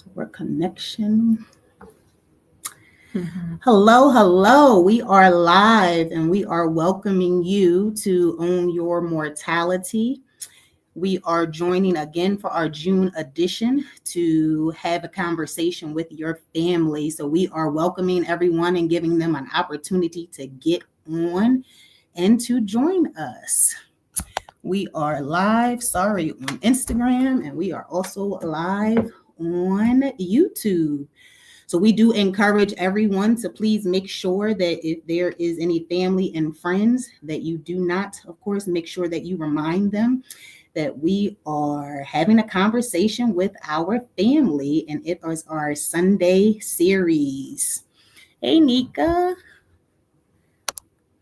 For connection. Hello. We are live and we are welcoming you to Own Your Mortality. We are joining again for our June edition to have a conversation with your family. So we are welcoming everyone and giving them an opportunity to get on and to join us. We are live, on Instagram, and we are also live on YouTube. So we do encourage everyone to please make sure that if there is any family and friends that you do not, of course, make sure that you remind them that we are having a conversation with our family, and it is our Sunday series. Hey, Nika.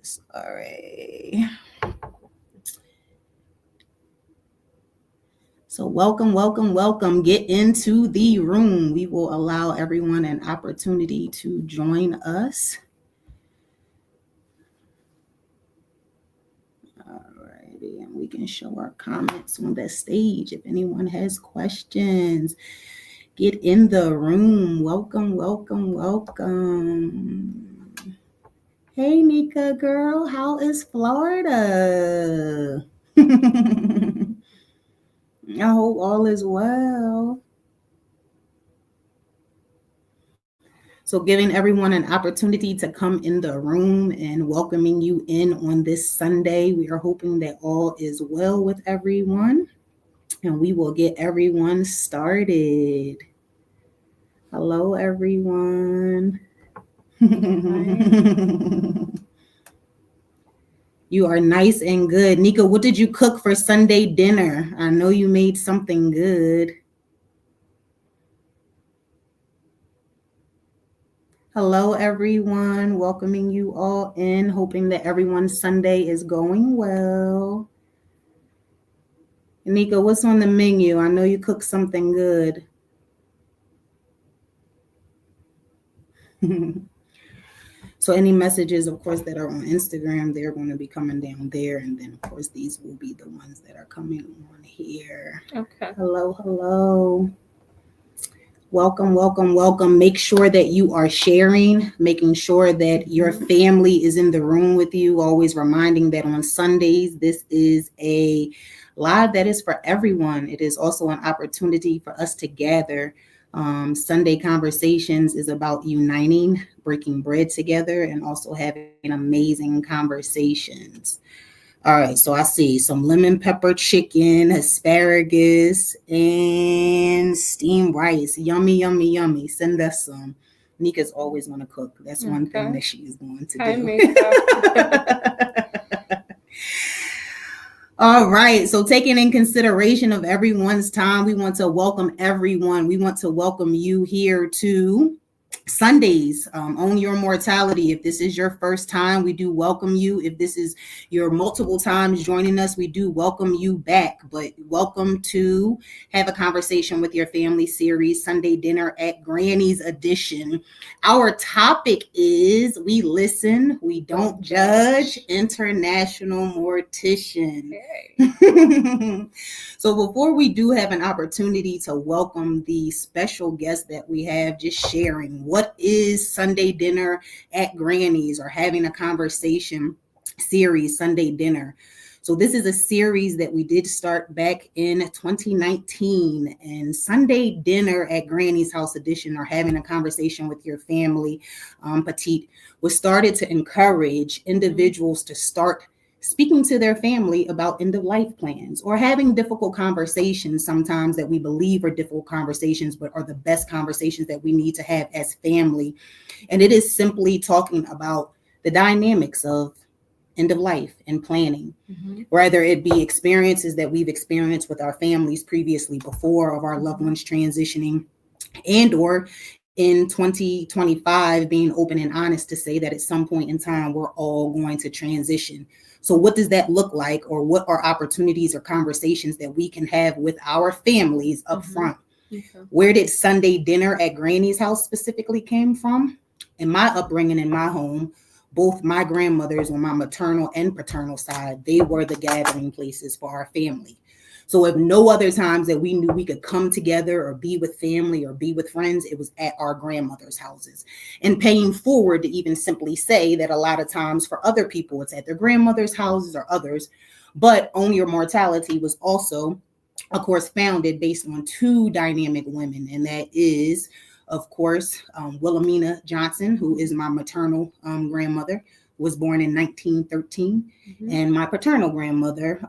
Sorry. So welcome. Get into the room. We will allow everyone an opportunity to join us. Alrighty, and we can show our comments on the stage if anyone has questions. Get in the room. Welcome. Hey, Nika girl, how is Florida? I hope all is well. So giving everyone an opportunity to come in the room and welcoming you in on this Sunday. We are hoping that all is well with everyone, and we will get everyone started. Hello, everyone. You are nice and good. Nika, what did you cook for Sunday dinner? I know you made something good. Hello, everyone. Welcoming you all in, hoping that everyone's Sunday is going well. Nika, what's on the menu? I know you cooked something good. So any messages, of course, that are on Instagram, they're going to be coming down there. And then, of course, these will be the ones that are coming on here. Okay. Hello. Welcome. Make sure that you are sharing, making sure that your family is in the room with you. Always reminding that on Sundays, this is a live that is for everyone. It is also an opportunity for us to gather. Sunday Conversations is about uniting, breaking bread together, and also having amazing conversations. All right, so I see some lemon pepper chicken, asparagus, and steamed rice. Yummy. Send us some. Nika's always going to cook. That's one thing that she's going to do. All right, so taking in consideration of everyone's time, we want to welcome everyone. We want to welcome you here to Sundays, Own Your Mortality. If this is your first time, we do welcome you. If this is your multiple times joining us, we do welcome you back. But welcome to Have a Conversation with Your Family series, Sunday Dinner at Granny's edition. Our topic is We Listen, We Don't Judge, International Mortician. Okay. So before we do have an opportunity to welcome the special guest that we have, just sharing what is Sunday Dinner at Granny's, or having a conversation series, Sunday Dinner. So this is a series that we did start back in 2019, and Sunday Dinner at Granny's House edition, or having a conversation with your family, Petite, was started to encourage individuals to start speaking to their family about end-of-life plans, or having difficult conversations sometimes that we believe are difficult conversations, but are the best conversations that we need to have as family. And it is simply talking about the dynamics of end of life and planning, whether it be experiences that we've experienced with our families previously before of our loved ones transitioning, and or in 2025 being open and honest to say that at some point in time we're all going to transition. So what does that look like, or what are opportunities or conversations that we can have with our families up front? Okay. Where did Sunday Dinner at Granny's House specifically came from? In my upbringing in my home, both my grandmothers on my maternal and paternal side, they were the gathering places for our family. So if no other times that we knew we could come together or be with family or be with friends, it was at our grandmother's houses. And paying forward to even simply say that a lot of times for other people, it's at their grandmother's houses or others. But Own Your Mortality was also, of course, founded based on two dynamic women. And that is, of course, Wilhelmina Johnson, who is my maternal grandmother, was born in 1913, and my paternal grandmother,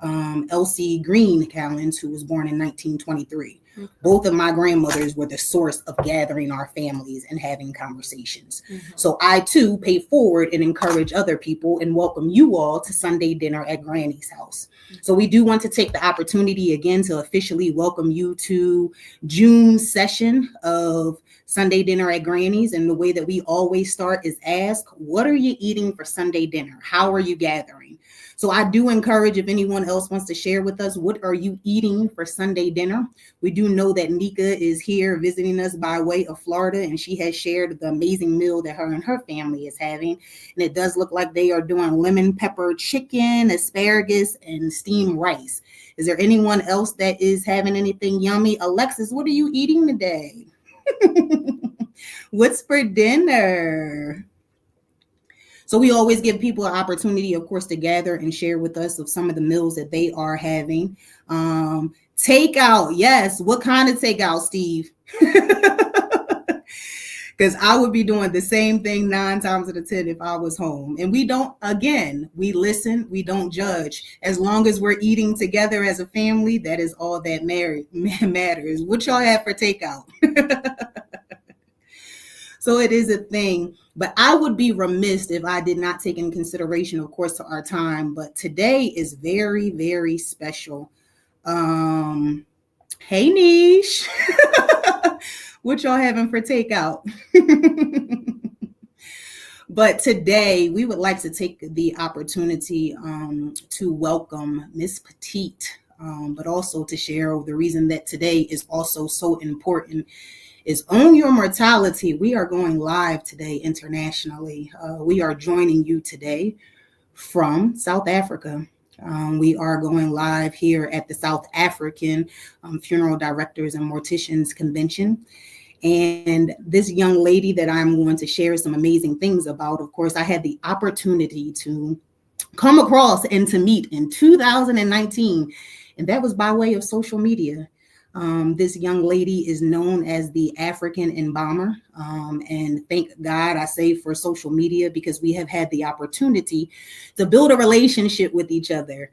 Elsie Green Callands, who was born in 1923. Both of my grandmothers were the source of gathering our families and having conversations. So I too pay forward and encourage other people and welcome you all to Sunday dinner at Granny's house. So we do want to take the opportunity again to officially welcome you to June's session of Sunday dinner at Granny's. And the way that we always start is ask, what are you eating for Sunday dinner? How are you gathering? So I do encourage, if anyone else wants to share with us, what are you eating for Sunday dinner? We do know that Nika is here visiting us by way of Florida, and she has shared the amazing meal that her and her family is having. And it does look like they are doing lemon pepper chicken, asparagus, and steamed rice. Is there anyone else that is having anything yummy? Alexis, what are you eating today? What's for dinner? So we always give people an opportunity, of course, to gather and share with us of some of the meals that they are having. Takeout, yes. What kind of takeout, Steve? Because I would be doing the same thing 9 times out of 10 if I was home. And we don't, again, we listen, we don't judge. As long as we're eating together as a family, that is all that matters. What y'all have for takeout? So it is a thing. But I would be remiss if I did not take in consideration, of course, to our time. But today is very, very special. Hey, Niche. What y'all having for takeout? But today we would like to take the opportunity to welcome Miss Petite, but also to share the reason that today is also so important is Own Your Mortality. We are going live today internationally. We are joining you today from South Africa. We are going live here at the South African Funeral Directors and Morticians Convention. And this young lady that I'm going to share some amazing things about, of course, I had the opportunity to come across and to meet in 2019, and that was by way of social media. This young lady is known as the African Embalmer. And thank God, I say, for social media, because we have had the opportunity to build a relationship with each other.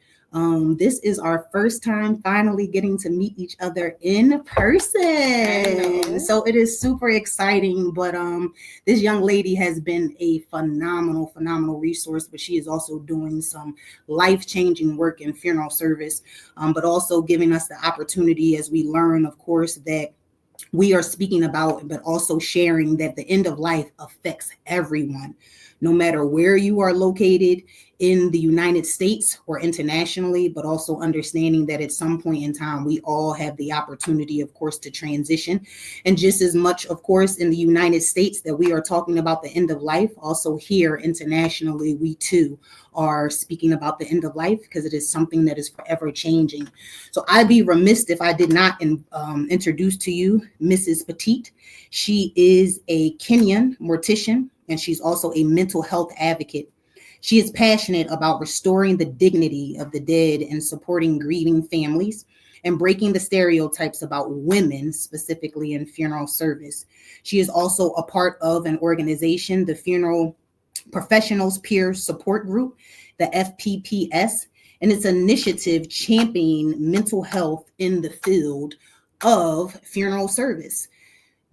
This is our first time finally getting to meet each other in person. So it is super exciting. But this young lady has been a phenomenal resource, but she is also doing some life-changing work in funeral service, but also giving us the opportunity as we learn, of course, that we are speaking about, but also sharing that the end of life affects everyone, no matter where you are located in the United States or internationally, but also understanding that at some point in time, we all have the opportunity, of course, to transition. And just as much, of course, in the United States that we are talking about the end of life, also here internationally, we too are speaking about the end of life, because it is something that is forever changing. So I'd be remiss if I did not introduce to you Mrs. Petite. She is a Kenyan mortician, and she's also a mental health advocate. She is passionate about restoring the dignity of the dead and supporting grieving families and breaking the stereotypes about women, specifically in funeral service. She is also a part of an organization, the Funeral Professionals Peer Support Group, the FPPS, and its initiative championing mental health in the field of funeral service.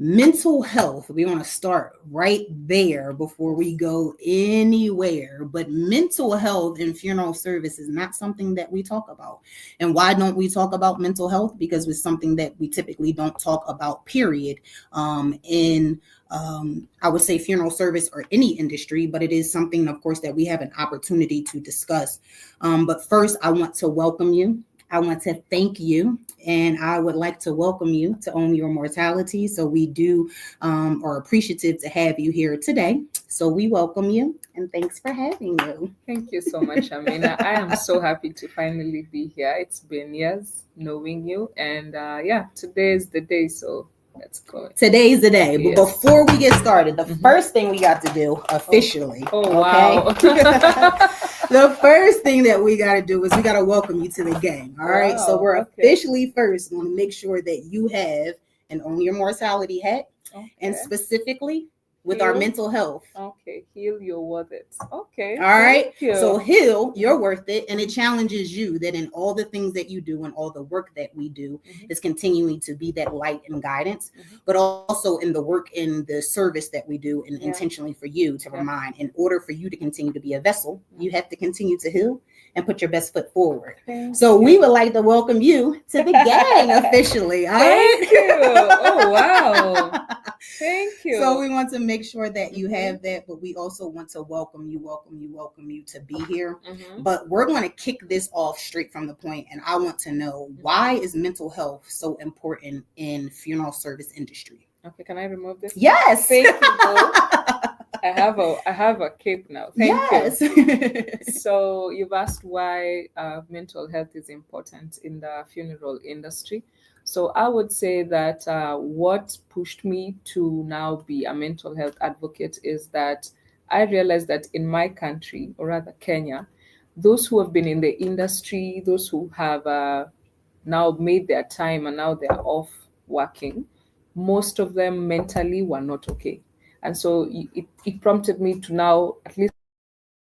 Mental health, we want to start right there before we go anywhere. But mental health in funeral service is not something that we talk about. And why don't we talk about mental health? Because it's something that we typically don't talk about, period, in I would say funeral service or any industry, but it is something, of course, that we have an opportunity to discuss. But first, I want to welcome you. I want to thank you, and I would like to welcome you to Own Your Mortality. So we do are appreciative to have you here today. So we welcome you, and thanks for having you. Thank you so much, Amina. I am so happy to finally be here. It's been years knowing you, and today is the day. So let's go. Today's the day. But Yes. before we get started, the first thing we got to do officially. Wow. The first thing that we got to do is we got to welcome you to the gang. All right. Wow, So we're okay. officially first want to make sure that you have an Own Your Mortality hat, and Okay. specifically with our Heal. mental health. Okay, heal, you're worth it. Okay. All right. Thank you. So heal, you're worth it. And it challenges you that in all the things that you do and all the work that we do is continuing to be that light and guidance, but also in the work in the service that we do and intentionally for you to remind, in order for you to continue to be a vessel, you have to continue to heal and put your best foot forward. So we would like to welcome you to the gang officially. All right? Thank you. Oh, wow. Thank you. So we want to make sure that you have that, but we also want to welcome you to be here. But we're going to kick this off straight from the point, and I want to know, why is mental health so important in funeral service industry? Okay, can I remove this? Yes. Thank you. I have a cape now. Thank you. So you've asked why mental health is important in the funeral industry. So I would say that what pushed me to now be a mental health advocate is that I realized that in my country, or rather Kenya, those who have been in the industry, those who have now made their time and now they're off working, most of them mentally were not okay. And so it prompted me to now at least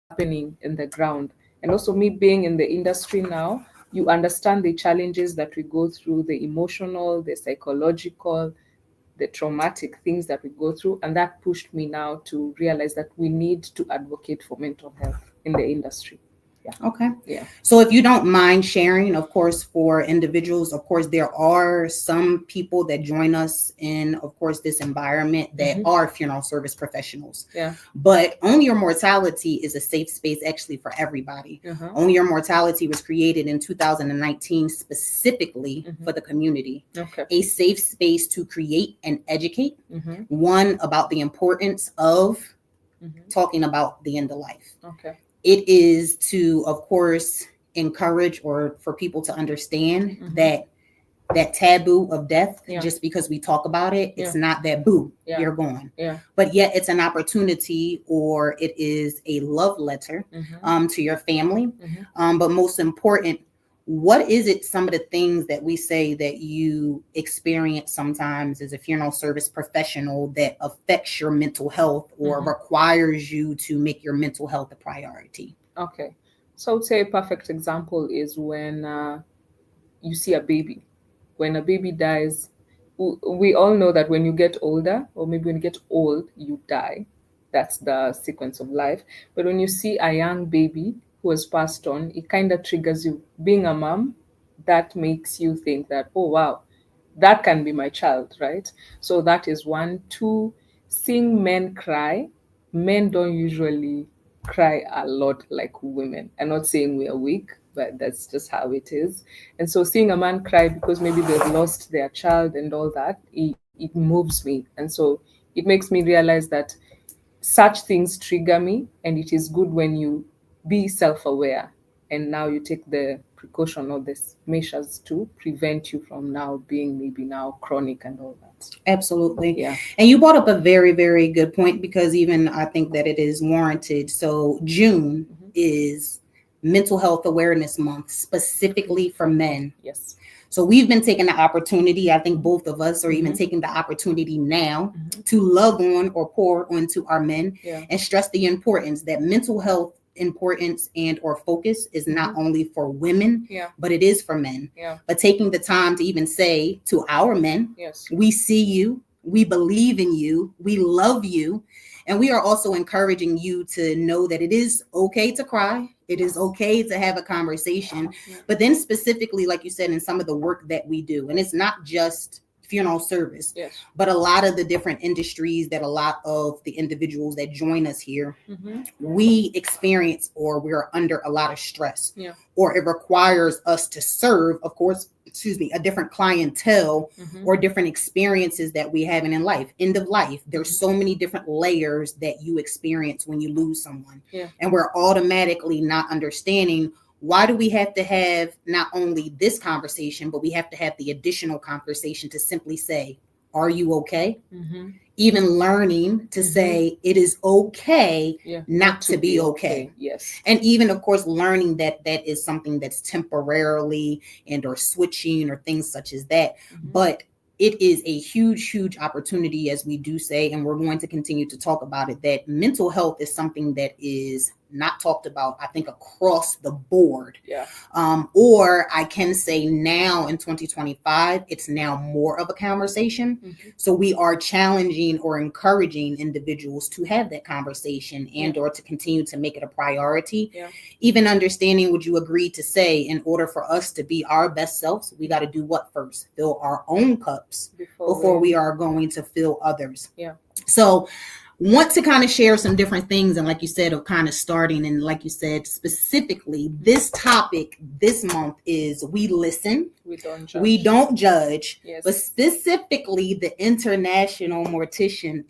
happening in the ground. And also me being in the industry now, you understand the challenges that we go through, the emotional, the psychological, the traumatic things that we go through. And that pushed me now to realize that we need to advocate for mental health in the industry. Yeah. Okay. Yeah. So if you don't mind sharing, of course, for individuals, of course, there are some people that join us in, of course, this environment that are funeral service professionals. Yeah. But Own Your Mortality is a safe space actually for everybody. Own Your Mortality was created in 2019 specifically for the community. Okay. A safe space to create and educate, one, about the importance of talking about the end of life. Okay. It is to, of course, encourage or for people to understand that taboo of death, just because we talk about it, it's not that boo, you're gone. But yet it's an opportunity, or it is a love letter to your family. But most important, what is it, some of the things that we say that you experience sometimes as a funeral service professional that affects your mental health or requires you to make your mental health a priority? Okay. So I would say a perfect example is when you see a baby. When a baby dies, we all know that when you get older, or maybe when you get old, you die. That's the sequence of life. But when you see a young baby who has passed on, it kind of triggers you. Being a mom, that makes you think that, oh, wow, that can be my child, right? So that is one. Two, seeing men cry. Men don't usually cry a lot like women. I'm not saying we are weak, but that's just how it is. And so seeing a man cry because maybe they've lost their child and all that, it moves me. And so it makes me realize that such things trigger me, and it is good when you be self-aware and now you take the precaution or the measures to prevent you from now being maybe now chronic and all that. Absolutely. Yeah. And you brought up a very, very good point, because even I think that it is warranted. So June is Mental Health Awareness Month, specifically for men. Yes. So we've been taking the opportunity, I think both of us are even taking the opportunity now to love on or pour onto our men and stress the importance that mental health importance and or focus is not only for women, but it is for men. But taking the time to even say to our men, we see you, we believe in you, we love you. And we are also encouraging you to know that it is okay to cry. It is okay to have a conversation. But then specifically, like you said, in some of the work that we do, and it's not just funeral service. Yes. But a lot of the different industries that a lot of the individuals that join us here, we experience or we're under a lot of stress, or it requires us to serve, of course, a different clientele or different experiences that we have in life. End of life, there's so many different layers that you experience when you lose someone. And we're automatically not understanding, why do we have to have not only this conversation, but we have to have the additional conversation to simply say, are you okay? Even learning to say it is okay not to be okay. Yes. And even, of course, learning that that is something that's temporarily and or switching or things such as that. But it is a huge opportunity, as we do say, and we're going to continue to talk about it, that mental health is something that is not talked about, I think, across the board. Or I can say now in 2025, it's now more of a conversation. So we are challenging or encouraging individuals to have that conversation and or to continue to make it a priority. Even understanding, would you agree to say, in order for us to be our best selves, we got to do what first? Fill our own cups before we are going to fill others. So want to kind of share some different things, and like you said, of kind of starting, and like you said, specifically this topic this month is we listen, we don't judge, but specifically the International Mortician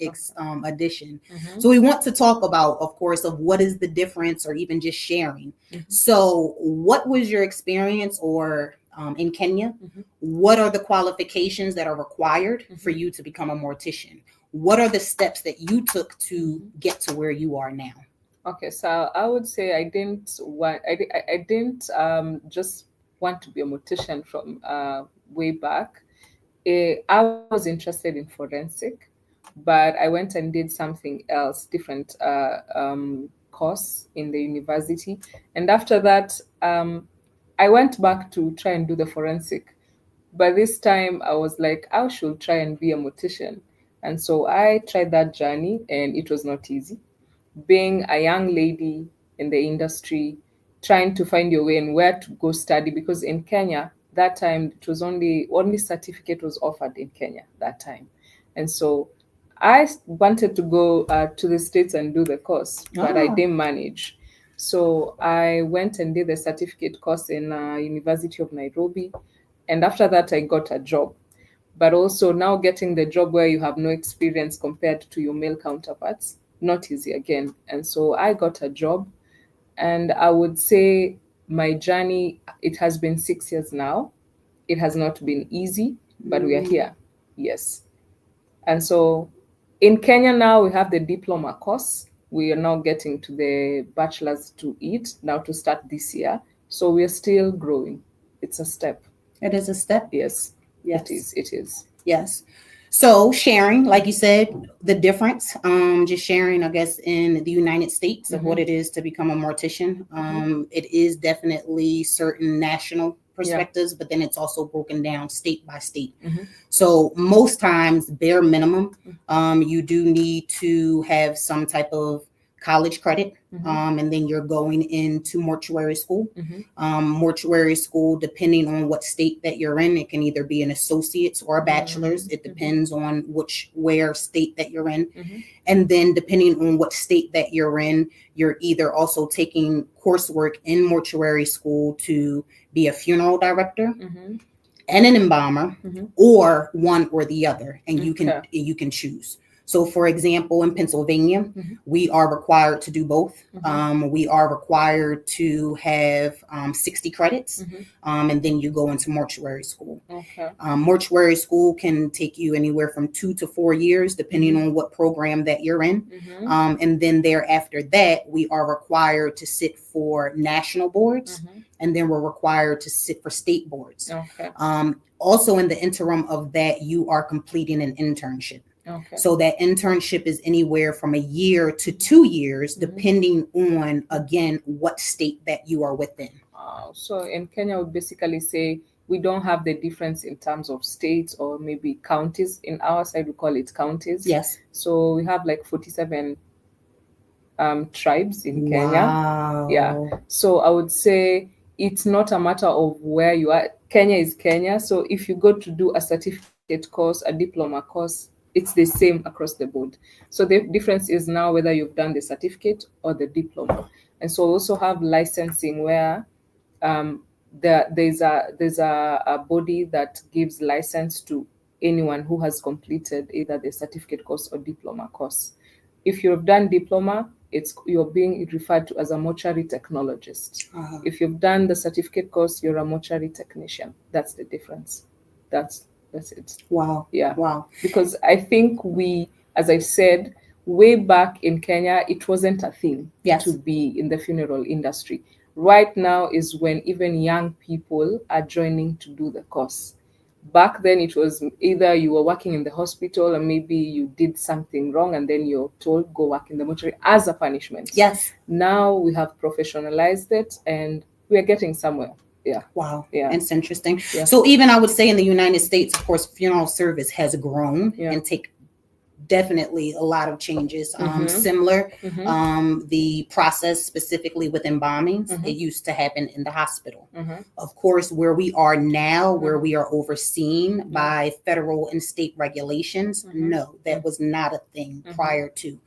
edition. So we want to talk about, of course, of what is the difference, or even just sharing. So what was your experience, or in Kenya, what are the qualifications that are required for you to become a mortician? What are the steps that you took to get to where you are now? Okay, so I would say I didn't just want to be a mortician from way back. I was interested in forensic, but I went and did something else, different course in the university. And after that, I went back to try and do the forensic. But this time I was like, I should try and be a mortician. And so I tried that journey, and it was not easy. Being a young lady in the industry, trying to find your way and where to go study, because in Kenya, that time, it was only certificate was offered in Kenya that time. And so I wanted to go to the States and do the course, but I didn't manage. So I went and did the certificate course in University of Nairobi. And after that, I got a job. But also now getting the job where you have no experience compared to your male counterparts, not easy again. And so I got a job, and I would say my journey, it has been 6 years now. It has not been easy, but we are here. Yes. And so in Kenya now, we have the diploma course. We are now getting to the bachelor's to it now to start this year. So we are still growing. It's a step. It is a step. Yes. Yes. It is. Yes. So sharing, like you said, the difference, just sharing, I guess, in the United States of what it is to become a mortician. It is definitely certain national perspectives, but then it's also broken down state by state. So most times, bare minimum, you do need to have some type of college credit, and then you're going into mortuary school. Mortuary school, depending on what state that you're in, it can either be an associate's or a bachelor's. It depends on where state that you're in. And then depending on what state that you're in, you're either also taking coursework in mortuary school to be a funeral director and an embalmer, or one or the other, and you can choose. So, for example, in Pennsylvania, we are required to do both. We are required to have 60 credits, and then you go into mortuary school. Mortuary school can take you anywhere from 2 to 4 years, depending on what program that you're in. And then thereafter that, we are required to sit for national boards, and then we're required to sit for state boards. Also, in the interim of that, you are completing an internship. So that internship is anywhere from a year to 2 years, depending on, again, what state that you are within. So in Kenya, we basically say we don't have the difference in terms of states or maybe counties. In our side, we call it counties. Yes. So we have like 47 tribes in Kenya. Wow. Yeah. So I would say it's not a matter of where you are. Kenya is Kenya. So if you go to do a certificate certificate course, a diploma course, it's the same across the board. So the difference is now whether you've done the certificate or the diploma. And so we also have licensing where there's a body that gives license to anyone who has completed either the certificate course or diploma course. If you've done diploma, you're being referred to as a mortuary technologist. If you've done the certificate course, you're a mortuary technician. That's the difference. That's it. Wow. Yeah. Wow. Because I think we, as I said, way back in Kenya, it wasn't a thing to be in the funeral industry. Right now is when even young people are joining to do the course. Back then, it was either you were working in the hospital or maybe you did something wrong and then you're told, go work in the mortuary as a punishment. Yes. Now we have professionalized it and we're getting somewhere. Yeah. Wow. Yeah. It's interesting. Yeah. So even I would say in the United States, of course, funeral service has grown and take definitely a lot of changes. Similar, the process specifically with embalmings, it used to happen in the hospital. Of course, where we are now, where we are overseen by federal and state regulations, no, that was not a thing prior to.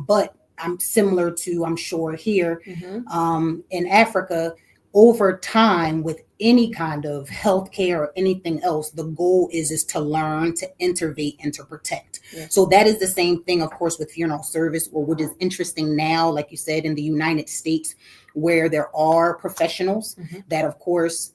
But I'm similar to, I'm sure here in Africa, over time with any kind of healthcare or anything else, the goal is to learn, to intervene, and to protect. So that is the same thing, of course, with funeral service, or what is interesting now, like you said, in the United States, where there are professionals that, of course,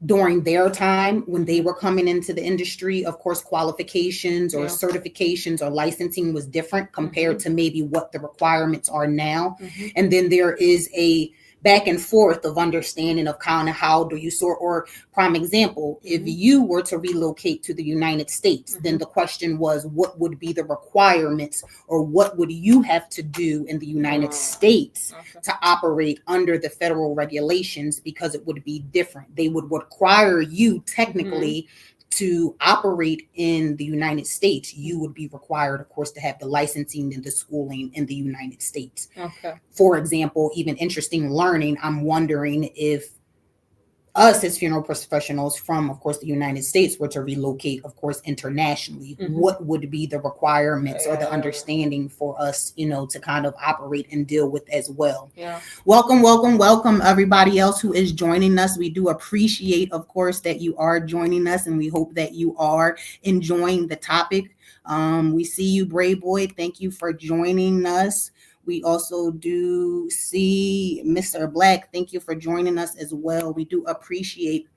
during their time when they were coming into the industry, of course, qualifications or certifications or licensing was different compared to maybe what the requirements are now. And then there is a back and forth of understanding of kind of how do you sort, or prime example, if you were to relocate to the United States, then the question was, what would be the requirements or what would you have to do in the United States to operate under the federal regulations, because it would be different. They would require you technically to operate in the United States. You would be required, of course, to have the licensing and the schooling in the United States. For example, even interesting learning, I'm wondering if us as funeral professionals from, of course, the United States were to relocate, of course, internationally, what would be the requirements or the understanding for us, you know, to kind of operate and deal with as well. Welcome, welcome, welcome, everybody else who is joining us. We do appreciate, of course, that you are joining us, and we hope that you are enjoying the topic. We see you, Brave Boy. Thank you for joining us. We also do see Mr. Black. Thank you for joining us as well. We do appreciate.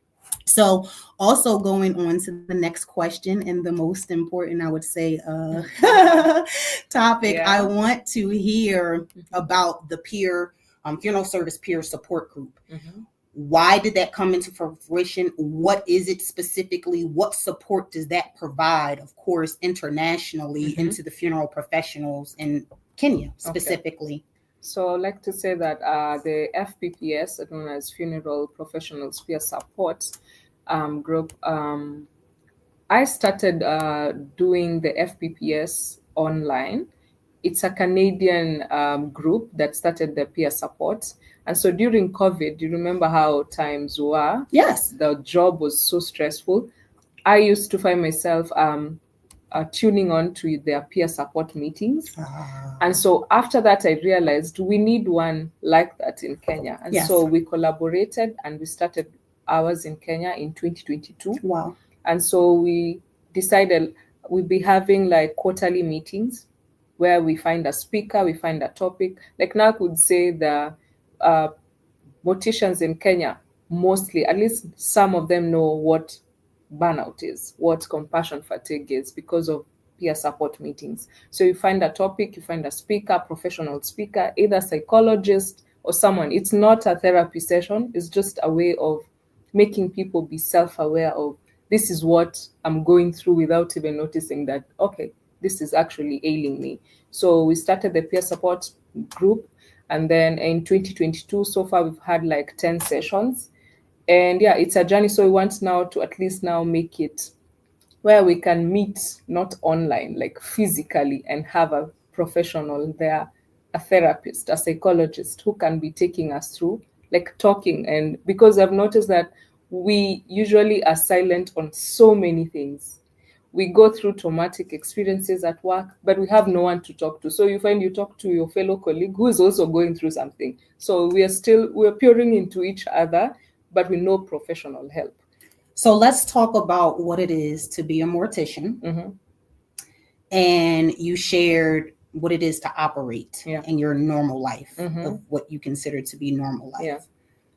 So also going on to the next question, and the most important, I would say, topic, I want to hear about the peer funeral service peer support group. Why did that come into fruition? What is it specifically? What support does that provide, of course, internationally into the funeral professionals in Kenya specifically? So I'd like to say that the FPPS, known as Funeral Professionals Peer Support group, I started doing the FPPS online. It's a Canadian group that started the peer support. And so during COVID, you remember how times were? Yes. The job was so stressful. I used to find myself tuning on to their peer support meetings. And so after that, I realized we need one like that in Kenya. And so we collaborated and we started ours in Kenya in 2022. Wow. And so we decided we'd be having like quarterly meetings where we find a speaker, we find a topic. Like now I could say the morticians in Kenya, mostly, at least some of them know what burnout is, what compassion fatigue is, because of peer support meetings. So you find a topic, you find a speaker, professional speaker, either psychologist or someone. It's not a therapy session. It's just a way of making people be self-aware of, this is what I'm going through, without even noticing that, okay, this is actually ailing me. So we started the peer support group. And then in 2022, so far, we've had like 10 sessions. And yeah, it's a journey. So we want now to at least now make it where we can meet, not online, like physically, and have a professional there, a therapist, a psychologist who can be taking us through, like talking. And because I've noticed that we usually are silent on so many things. we go through traumatic experiences at work, but we have no one to talk to. So you find you talk to your fellow colleague who is also going through something. So we're peering into each other, but with no professional help. So let's talk about what it is to be a mortician. Mm-hmm. And you shared what it is to operate in your normal life, of what you consider to be normal life. Yeah.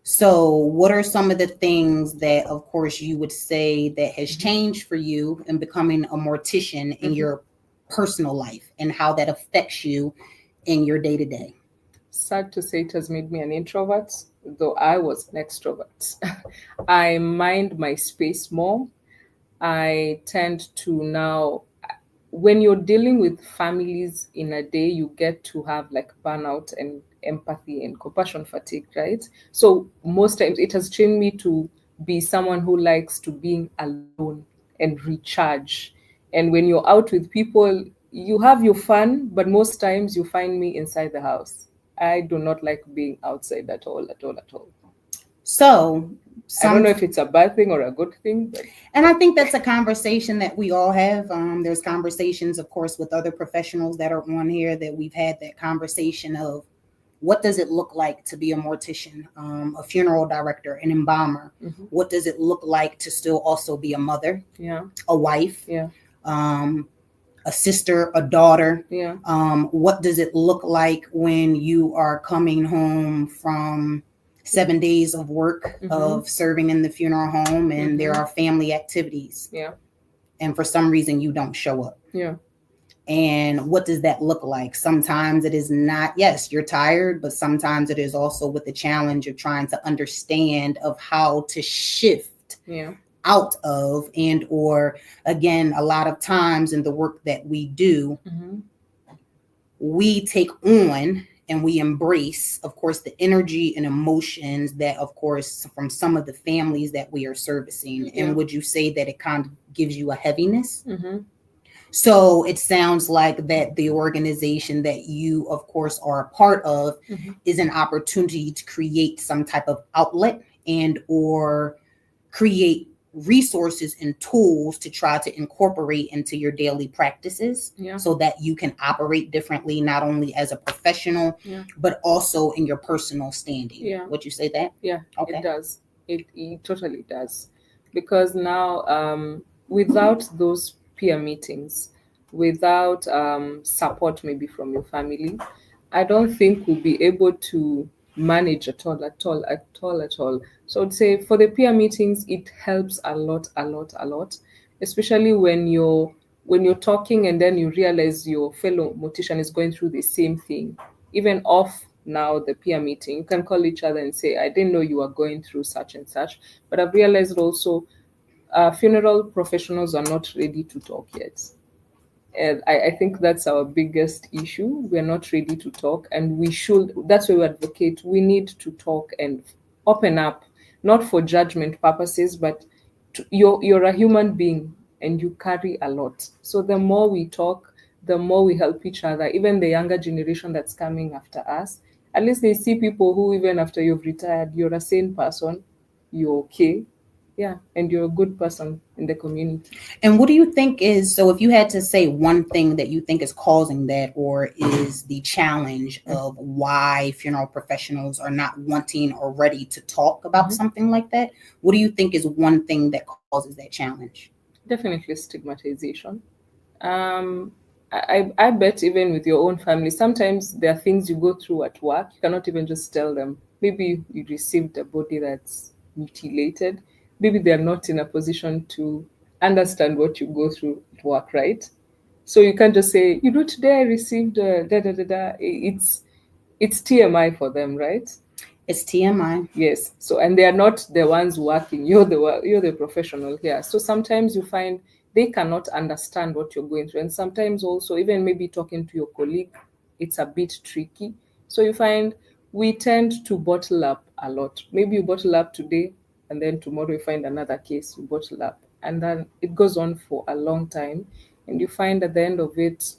So what are some of the things that, of course, you would say that has changed for you in becoming a mortician in your personal life, and how that affects you in your day-to-day? Sad to say, it has made me an introvert, though I was an extrovert. I mind my space more. I tend to now, when you're dealing with families in a day, you get to have like burnout and empathy and compassion fatigue, right? So most times it has trained me to be someone who likes to being alone and recharge. And when you're out with people, you have your fun, but most times you find me inside the house. I do not like being outside at all, at all, at all. So I don't know if it's a bad thing or a good thing. But... And I think that's a conversation that we all have. There's conversations, of course, with other professionals that are on here, that we've had that conversation of what does it look like to be a mortician, a funeral director, an embalmer? Mm-hmm. What does it look like to still also be a mother, a wife, a sister, a daughter? What does it look like when you are coming home from 7 days of work of serving in the funeral home, and there are family activities, and for some reason you don't show up? And what does that look like? Sometimes it is not, yes, you're tired, but sometimes it is also with the challenge of trying to understand of how to shift out of, and or again, a lot of times in the work that we do, we take on and we embrace, of course, the energy and emotions that, of course, from some of the families that we are servicing. And would you say that it kind of gives you a heaviness? So it sounds like that the organization that you, of course, are a part of is an opportunity to create some type of outlet and or create resources and tools to try to incorporate into your daily practices, so that you can operate differently, not only as a professional, but also in your personal standing. Would you say that? Okay. It does. It totally does. Because now, without those peer meetings, without support maybe from your family, I don't think we'll be able to manage at all. So I'd say for the peer meetings, it helps a lot, especially when you're talking and then you realize your fellow mortician is going through the same thing. Even off now the peer meeting, you can call each other and say, I didn't know you were going through such and such, but I've realized also funeral professionals are not ready to talk yet. And I think that's our biggest issue. We're not ready to talk, and we should. That's why we advocate. We need to talk and open up, not for judgment purposes, but you're a human being and you carry a lot. So the more we talk, the more we help each other. Even the younger generation that's coming after us, at least they see people who, even after you've retired, you're a sane person, you're okay. And you're a good person in the community. And what do you think is, so if you had to say one thing that you think is causing that, or is the challenge of why funeral professionals are not wanting or ready to talk about something like that, what do you think is one thing that causes that challenge? Definitely stigmatization. I bet even with your own family, sometimes there are things you go through at work, you cannot even just tell them. Maybe you received a body that's mutilated. Maybe they're not in a position to understand what you go through at work, right? So you can't just say, today I received It's TMI for them, right? It's TMI. Yes. So, and they are not the ones working. You're the professional here. So sometimes you find they cannot understand what you're going through. And sometimes also, even maybe talking to your colleague, it's a bit tricky. So you find we tend to bottle up a lot. Maybe you bottle up today, and then tomorrow you find another case, you bottle up. And then it goes on for a long time. And you find at the end of it,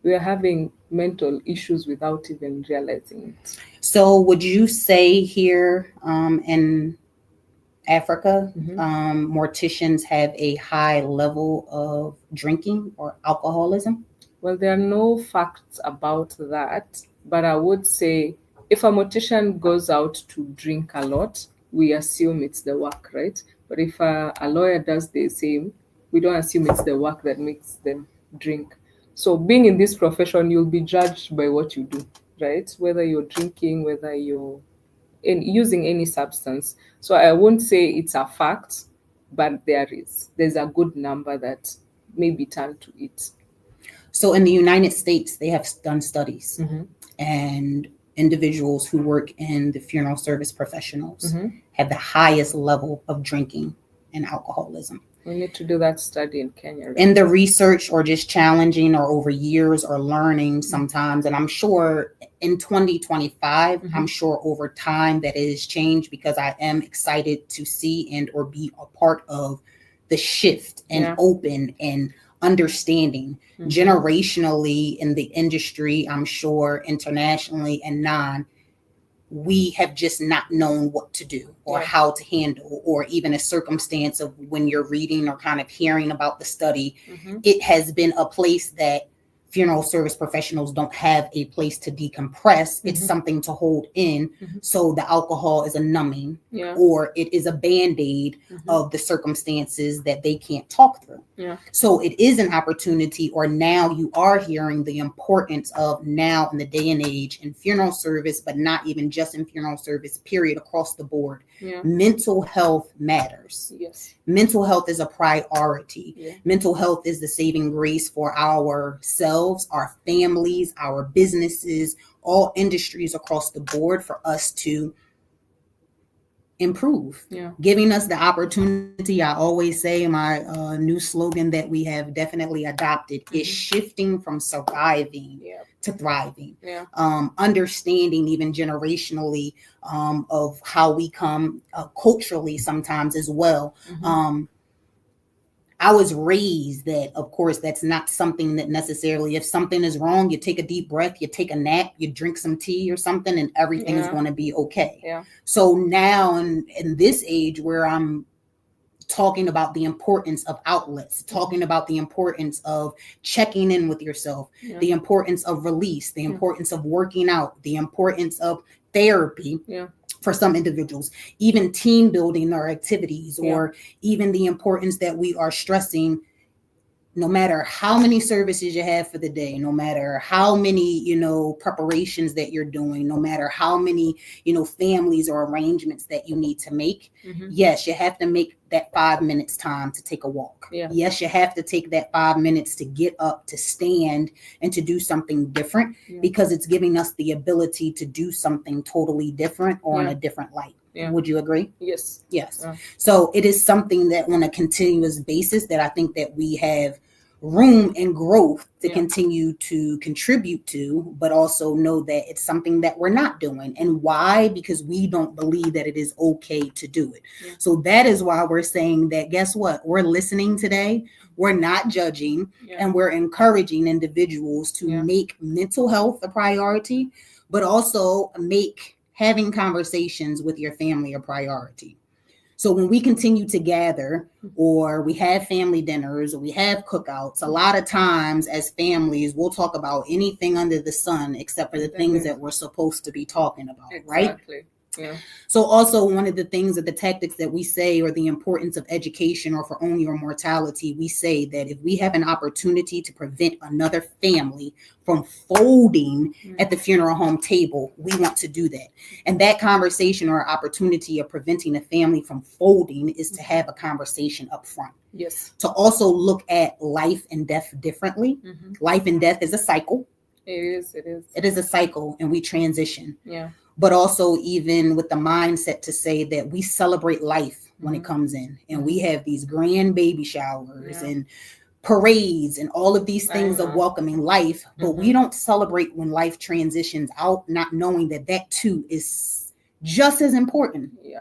we are having mental issues without even realizing it. So would you say here, and Africa, Mhm. morticians have a high level of drinking or alcoholism? Well, there are no facts about that, but I would say if a mortician goes out to drink a lot, we assume it's the work, right? But if a lawyer does the same, we don't assume it's the work that makes them drink. So, being in this profession, you'll be judged by what you do, right? Whether you're drinking, whether you're using any substance. So, I won't say it's a fact, but there's a good number that may be turned to it. So in the United States, they have done studies, Mm-hmm. and individuals who work in the funeral service professionals Mm-hmm. have the highest level of drinking and alcoholism. We need to do that study in Kenya, right? In the research, or just challenging, or over years, or learning sometimes, and I'm sure in 2025, Mm-hmm. I'm sure over time that it has changed, because I am excited to see and or be a part of the shift and Yeah. open and understanding Mhm. generationally in the industry, I'm sure internationally and non, we have just not known what to do or Yeah. how to handle, or even a circumstance of when you're reading or kind of hearing about the study, Mhm. it has been a place that funeral service professionals don't have a place to decompress. It's Mhm. something to hold in. Mhm. So the alcohol is a numbing, Yeah. or it is a band-aid Mhm. of the circumstances that they can't talk through. Yeah. So it is an opportunity, or now you are hearing the importance of, now in the day and age in funeral service, but not even just in funeral service, period, across the board. Yeah. Mental health matters. Yes. Mental health is a priority. Yeah. Mental health is the saving grace for ourselves, our families, our businesses, all industries across the board, for us to improve. Yeah. Giving us the opportunity. I always say my new slogan that we have definitely adopted is shifting from surviving Yeah. to thriving. Yeah. Understanding even generationally of how we come culturally sometimes as well. Mhm. I was raised that, of course, that's not something that necessarily, if something is wrong, you take a deep breath, you take a nap, you drink some tea or something, and everything is Yeah. going to be okay. Yeah. So now in this age where I'm talking about the importance of outlets, talking about the importance of checking in with yourself, Yeah. the importance of release, the importance of working out, the importance of therapy. Yeah. For some individuals, even team building or activities, Yeah. or even the importance that we are stressing, no matter how many services you have for the day, no matter how many, preparations that you're doing, no matter how many, families or arrangements that you need to make. Mhm. Yes, you have to make that 5 minutes time to take a walk. Yeah. Yes, you have to take that 5 minutes to get up, to stand, and to do something different, Yeah. because it's giving us the ability to do something totally different or in Yeah. a different light. Yeah. Would you agree? Yes. Yes. Yeah. So it is something that on a continuous basis that I think that we have room and growth to Yeah. continue to contribute to, but also know that it's something that we're not doing. And why? Because we don't believe that it is okay to do it. Yeah. So that is why we're saying that, guess what? We're listening today. We're not judging, Yeah. and we're encouraging individuals to Yeah. make mental health a priority, but also make having conversations with your family a priority. So when we continue to gather, or we have family dinners, or we have cookouts, a lot of times as families, we'll talk about anything under the sun except for the things that we're supposed to be talking about, right? Exactly. Yeah. So also one of the things that the tactics that we say, or the importance of education, or for Own Your Mortality, we say that if we have an opportunity to prevent another family from folding at the funeral home table, we want to do that. And that conversation or opportunity of preventing a family from folding is to have a conversation up front. Yes. To also look at life and death differently. Mhm. Life and death is a cycle. It is. It is. It is a cycle, and we transition. Yeah. But also even with the mindset to say that we celebrate life when it comes in, and we have these grand baby showers and parades and all of these things of welcoming life, but we don't celebrate when life transitions out, not knowing that that too is just as important. Yeah.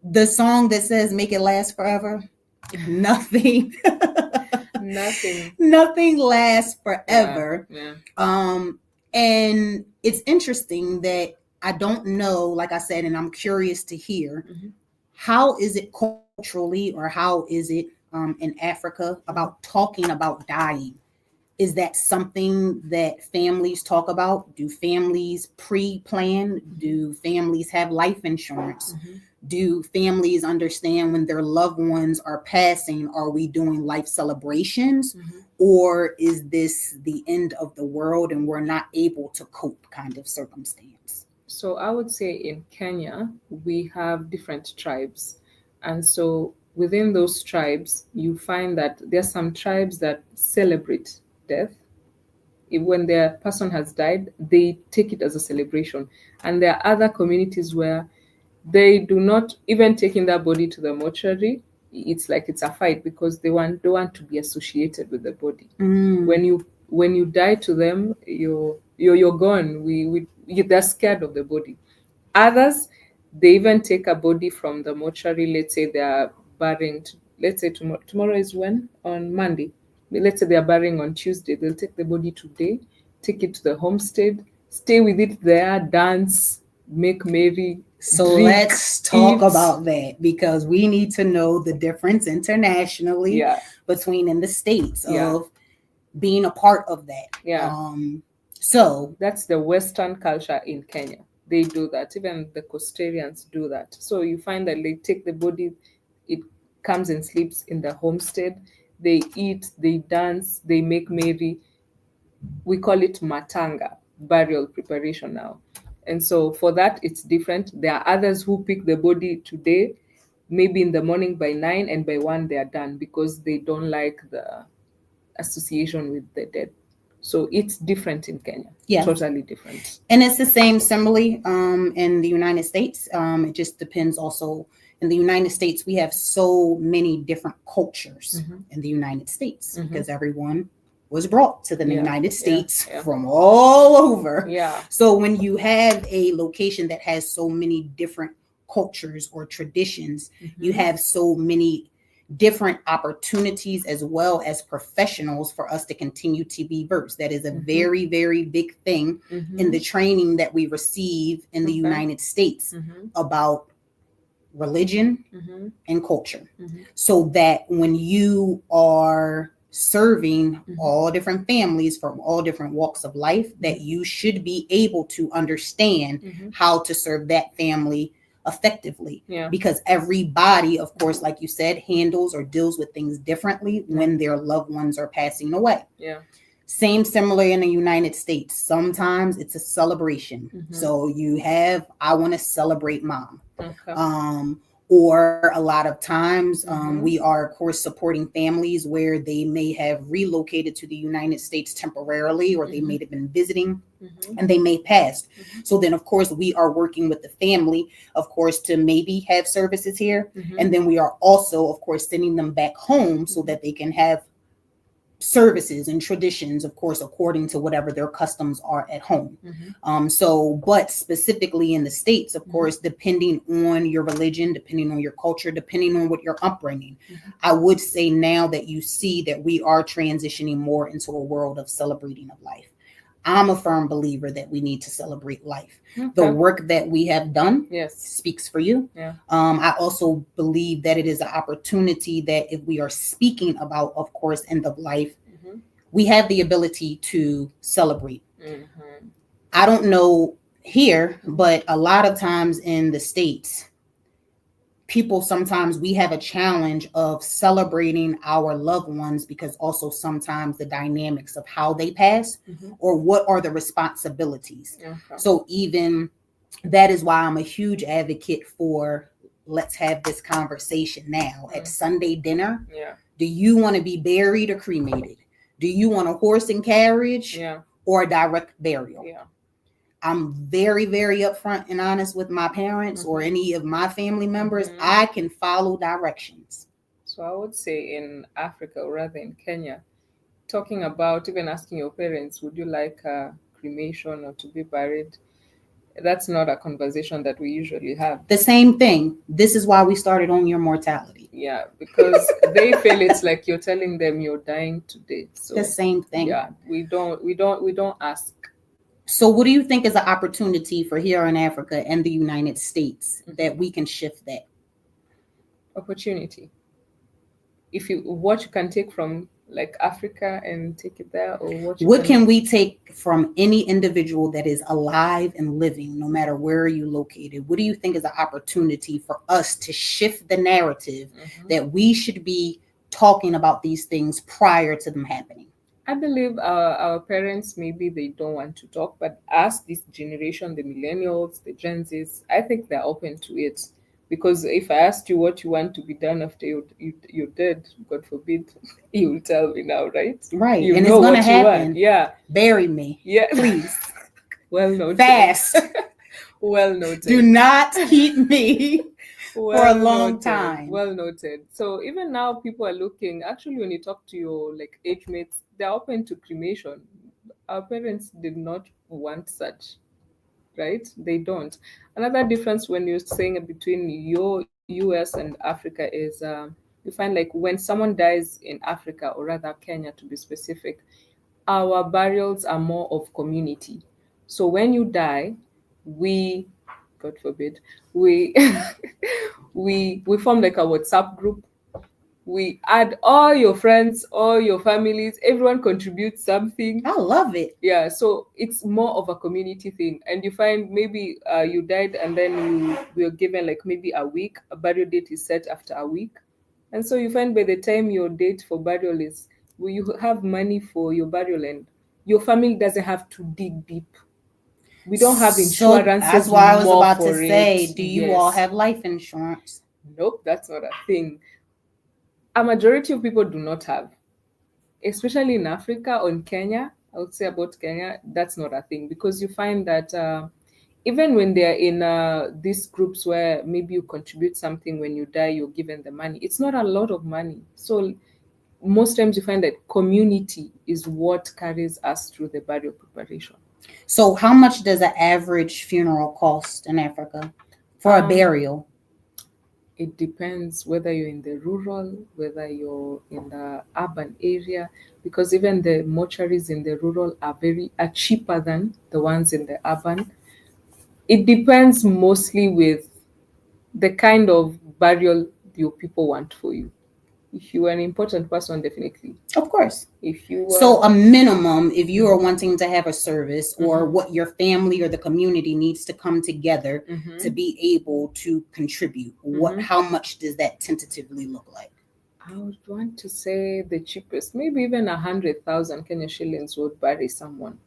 The song that says "Make it last forever," nothing nothing lasts forever. Yeah. And it's interesting that I don't know, like I said, and I'm curious to hear How is it culturally, or how is it in Africa about talking about dying? Is that something that families talk about? Do families pre-plan? Do families have life insurance? Do families understand when their loved ones are passing? Are we doing life celebrations? Or is this the end of the world and we're not able to cope kind of circumstance? So I would say in Kenya, we have different tribes. And so within those tribes, you find that there are some tribes that celebrate death. When their person has died, they take it as a celebration. And there are other communities where they do not even taking their body to the mortuary. It's like it's a fight because don't want to be associated with the body. When you die to them, you're gone. They're scared of the body. Others, they even take a body from the mortuary. Let's say they are burying. Let's say tomorrow is when? On Monday. Let's say they are burying on Tuesday. They'll take the body today, take it to the homestead, stay with it there, dance, make merry. So drink, let's talk eat. about that, because we need to know the difference internationally between in the States of being a part of that. So that's the Western culture in Kenya. They do that. Even the Costarians do that. So you find that they take the body, it comes and sleeps in the homestead. They eat, they dance, they make merry. We call it matanga, burial preparation now. And so for that, it's different. There are others who pick the body today, maybe in the morning by 9, and by 1 they are done because they don't like the association with the dead. So it's different in Kenya. Totally different. And it's the same similarly in the United States. It just depends also. In the United States, we have so many different cultures in the United States because everyone was brought to the United States from all over. So when you have a location that has so many different cultures or traditions, you have so many different opportunities as well as professionals for us to continue to be versed. That is a very, very big thing in the training that we receive in the United States about religion and culture. So that when you are serving all different families from all different walks of life, that you should be able to understand how to serve that family effectively, because everybody, of course, like you said, handles or deals with things differently when their loved ones are passing away. Same similarly in the United States. Sometimes it's a celebration. So you have, I want to celebrate mom. Or a lot of times we are, of course, supporting families where they may have relocated to the United States temporarily, or they may have been visiting and they may pass. So then, of course, we are working with the family, of course, to maybe have services here. And then we are also, of course, sending them back home so that they can have services and traditions, of course, according to whatever their customs are at home. But specifically in the States, of course, depending on your religion, depending on your culture, depending on what your upbringing, I would say now that you see that we are transitioning more into a world of celebrating of life. I'm a firm believer that we need to celebrate life. The work that we have done speaks for you. I also believe that it is an opportunity that if we are speaking about, of course, end of life, we have the ability to celebrate. I don't know here, but a lot of times in the States, people, sometimes we have a challenge of celebrating our loved ones because also sometimes the dynamics of how they pass or what are the responsibilities. So even that is why I'm a huge advocate for, let's have this conversation now at Sunday dinner. Do you want to be buried or cremated? Do you want a horse and carriage or a direct burial? I'm very, very upfront and honest with my parents or any of my family members. I can follow directions. So I would say in Africa, or rather in Kenya, talking about even asking your parents, would you like a cremation or to be buried? That's not a conversation that we usually have. The same thing. This is why we started On Your Mortality. Because they feel it's like you're telling them you're dying today. So the same thing. We don't ask. So what do you think is an opportunity for here in Africa and the United States that we can shift that? Opportunity. What you can take from like Africa and take it there, or what can we take from any individual that is alive and living, no matter where you're located? What do you think is an opportunity for us to shift the narrative that we should be talking about these things prior to them happening? I believe our parents, maybe they don't want to talk, but as this generation, the millennials, the Gen Zs, I think they're open to it. Because if I asked you what you want to be done after you're dead, God forbid, you will tell me now, right? Right. You and know it's going to what you happen. want. Yeah. Bury me. Yeah. Please. Well noted. Fast. Well noted. Do not keep me for a long noted. time. Well noted. So even now, people are looking. Actually, when you talk to your like age mates, they're open to cremation. Our parents did not want such, right? They don't. Another difference when you're saying between your US and Africa is you find like when someone dies in Africa, or rather Kenya to be specific, our burials are more of community. So when you die, we, God forbid, we we form like a WhatsApp group. We add all your friends, all your families, everyone contributes something. I love it. Yeah, so it's more of a community thing. And you find maybe you died and then you were given like maybe a week, a burial date is set after a week. And so you find by the time your date for burial is, will you have money for your burial, and your family doesn't have to dig deep. We don't have insurances. So that's why I was about to for say, it. do you all have life insurance? Nope, that's not a thing. A majority of people do not have, especially in Africa or in Kenya. I would say about Kenya, that's not a thing, because you find that even when they're in these groups where maybe you contribute something, when you die, you're given the money. It's not a lot of money. So most times you find that community is what carries us through the burial preparation. So how much does an average funeral cost in Africa for a burial? It depends whether you're in the rural, whether you're in the urban area, because even the mortuaries in the rural are cheaper than the ones in the urban. It depends mostly with the kind of burial your people want for you. If you are an important person, definitely. Of course. If you are, so a minimum, if you are wanting to have a service, or what your family or the community needs to come together to be able to contribute, how much does that tentatively look like? I would want to say the cheapest, maybe even 100,000 Kenya shillings would bury someone.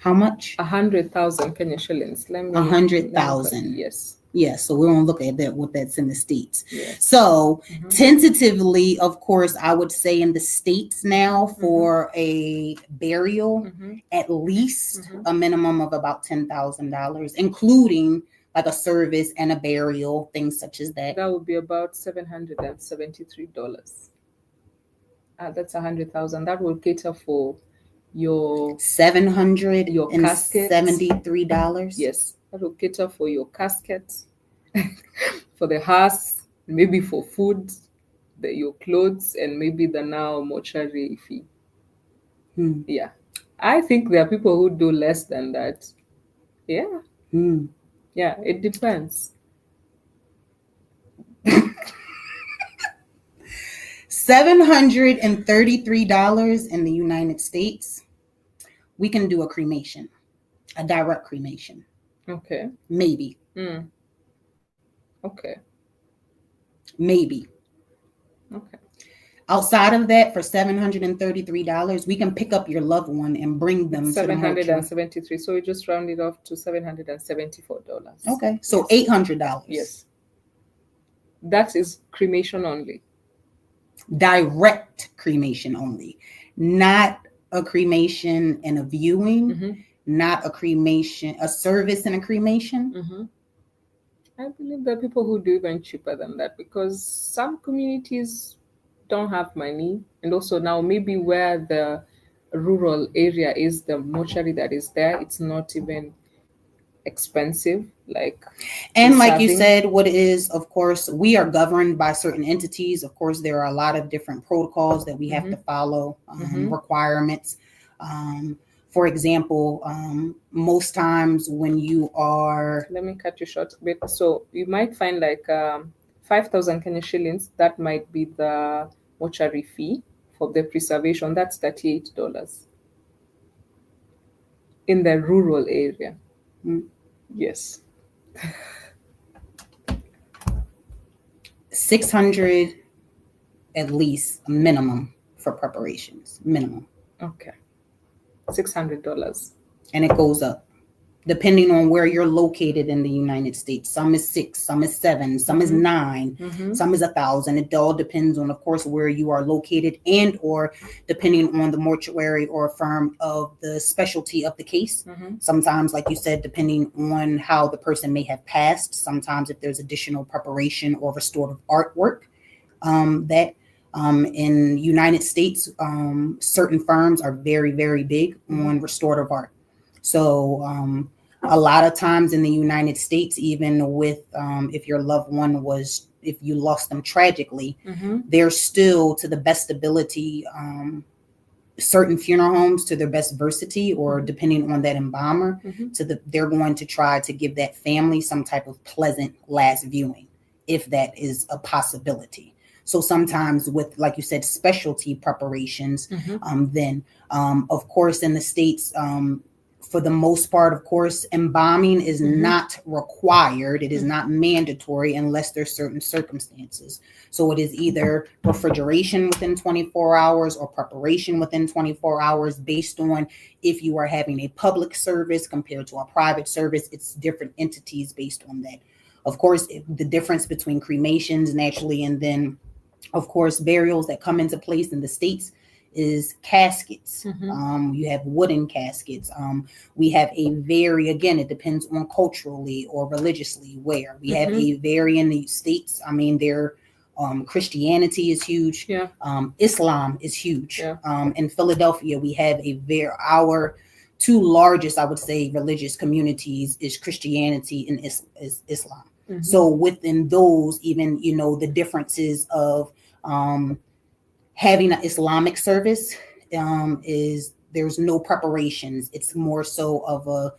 How much? 100,000 Kenya shillings. 100,000. Yes. Yes, so we're going to look at that, what that's in the States. Yes. So tentatively, of course, I would say in the States now for a burial, at least a minimum of about $10,000, including like a service and a burial, things such as that. That would be about $773. That's 100,000. That will cater for your $773. Yes, that will cater for your casket, for the hearse, maybe for food, your clothes, and maybe the now mortuary fee. Yeah, I think there are people who do less than that. Yeah. Yeah, it depends. $733 in the United States. We can do a cremation, a direct cremation. Okay. Maybe. Okay. Maybe. Okay. Outside of that, for $733, we can pick up your loved one and bring them to the mortuary. $773. So we just rounded off to $774. Okay. So $800. Yes. That is cremation only. Direct cremation only. Not a cremation and a viewing. Not a cremation, a service and a cremation. I believe there are people who do even cheaper than that, because some communities don't have money, and also now maybe where the rural area is, the mortuary that is there, it's not even expensive, and like you said, what is, of course, we are governed by certain entities. Of course, there are a lot of different protocols that we have to follow, requirements. For example, most times when you are... Let me cut you short a bit. So you might find 5,000 Kenya shillings, that might be the mortuary fee for the preservation. That's $38 in the rural area. Yes. 600 at least minimum for preparations, minimum. Okay. $600. And it goes up depending on where you're located in the United States. Some is 6, some is 7, some is 9, some is 1,000. It all depends on, of course, where you are located, and or depending on the mortuary or firm of the specialty of the case. Sometimes, like you said, depending on how the person may have passed, sometimes if there's additional preparation or restorative artwork, in United States, certain firms are very, very big on restorative art. So a lot of times in the United States, even with if your loved one if you lost them tragically, they're still, to the best ability, certain funeral homes, to their best versity, or depending on that embalmer, they're going to try to give that family some type of pleasant last viewing, if that is a possibility. So sometimes with, like you said, specialty preparations, then of course in the States, for the most part, of course, embalming is not required. It is not mandatory unless there's certain circumstances. So it is either refrigeration within 24 hours or preparation within 24 hours, based on if you are having a public service compared to a private service. It's different entities based on that. Of course, the difference between cremations naturally, and then, of course, burials that come into place in the States is caskets. You have wooden caskets. We have again, it depends on culturally or religiously where. We have a very, in the States, I mean, Christianity is huge. Islam is huge. In Philadelphia, we have our two largest, I would say, religious communities is Christianity and Islam. So within those, even, the differences of having an Islamic service is there's no preparations. It's more so of a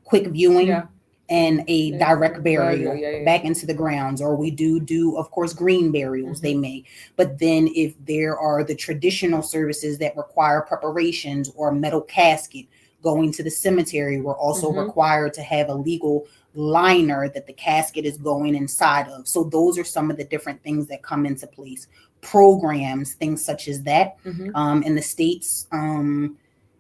quick viewing and a direct burial back into the grounds. Or we do, of course, green burials, they may. But then if there are the traditional services that require preparations or metal casket, going to the cemetery, we're also required to have a legal liner that the casket is going inside of. So those are some of the different things that come into place. Programs, things such as that. In the States,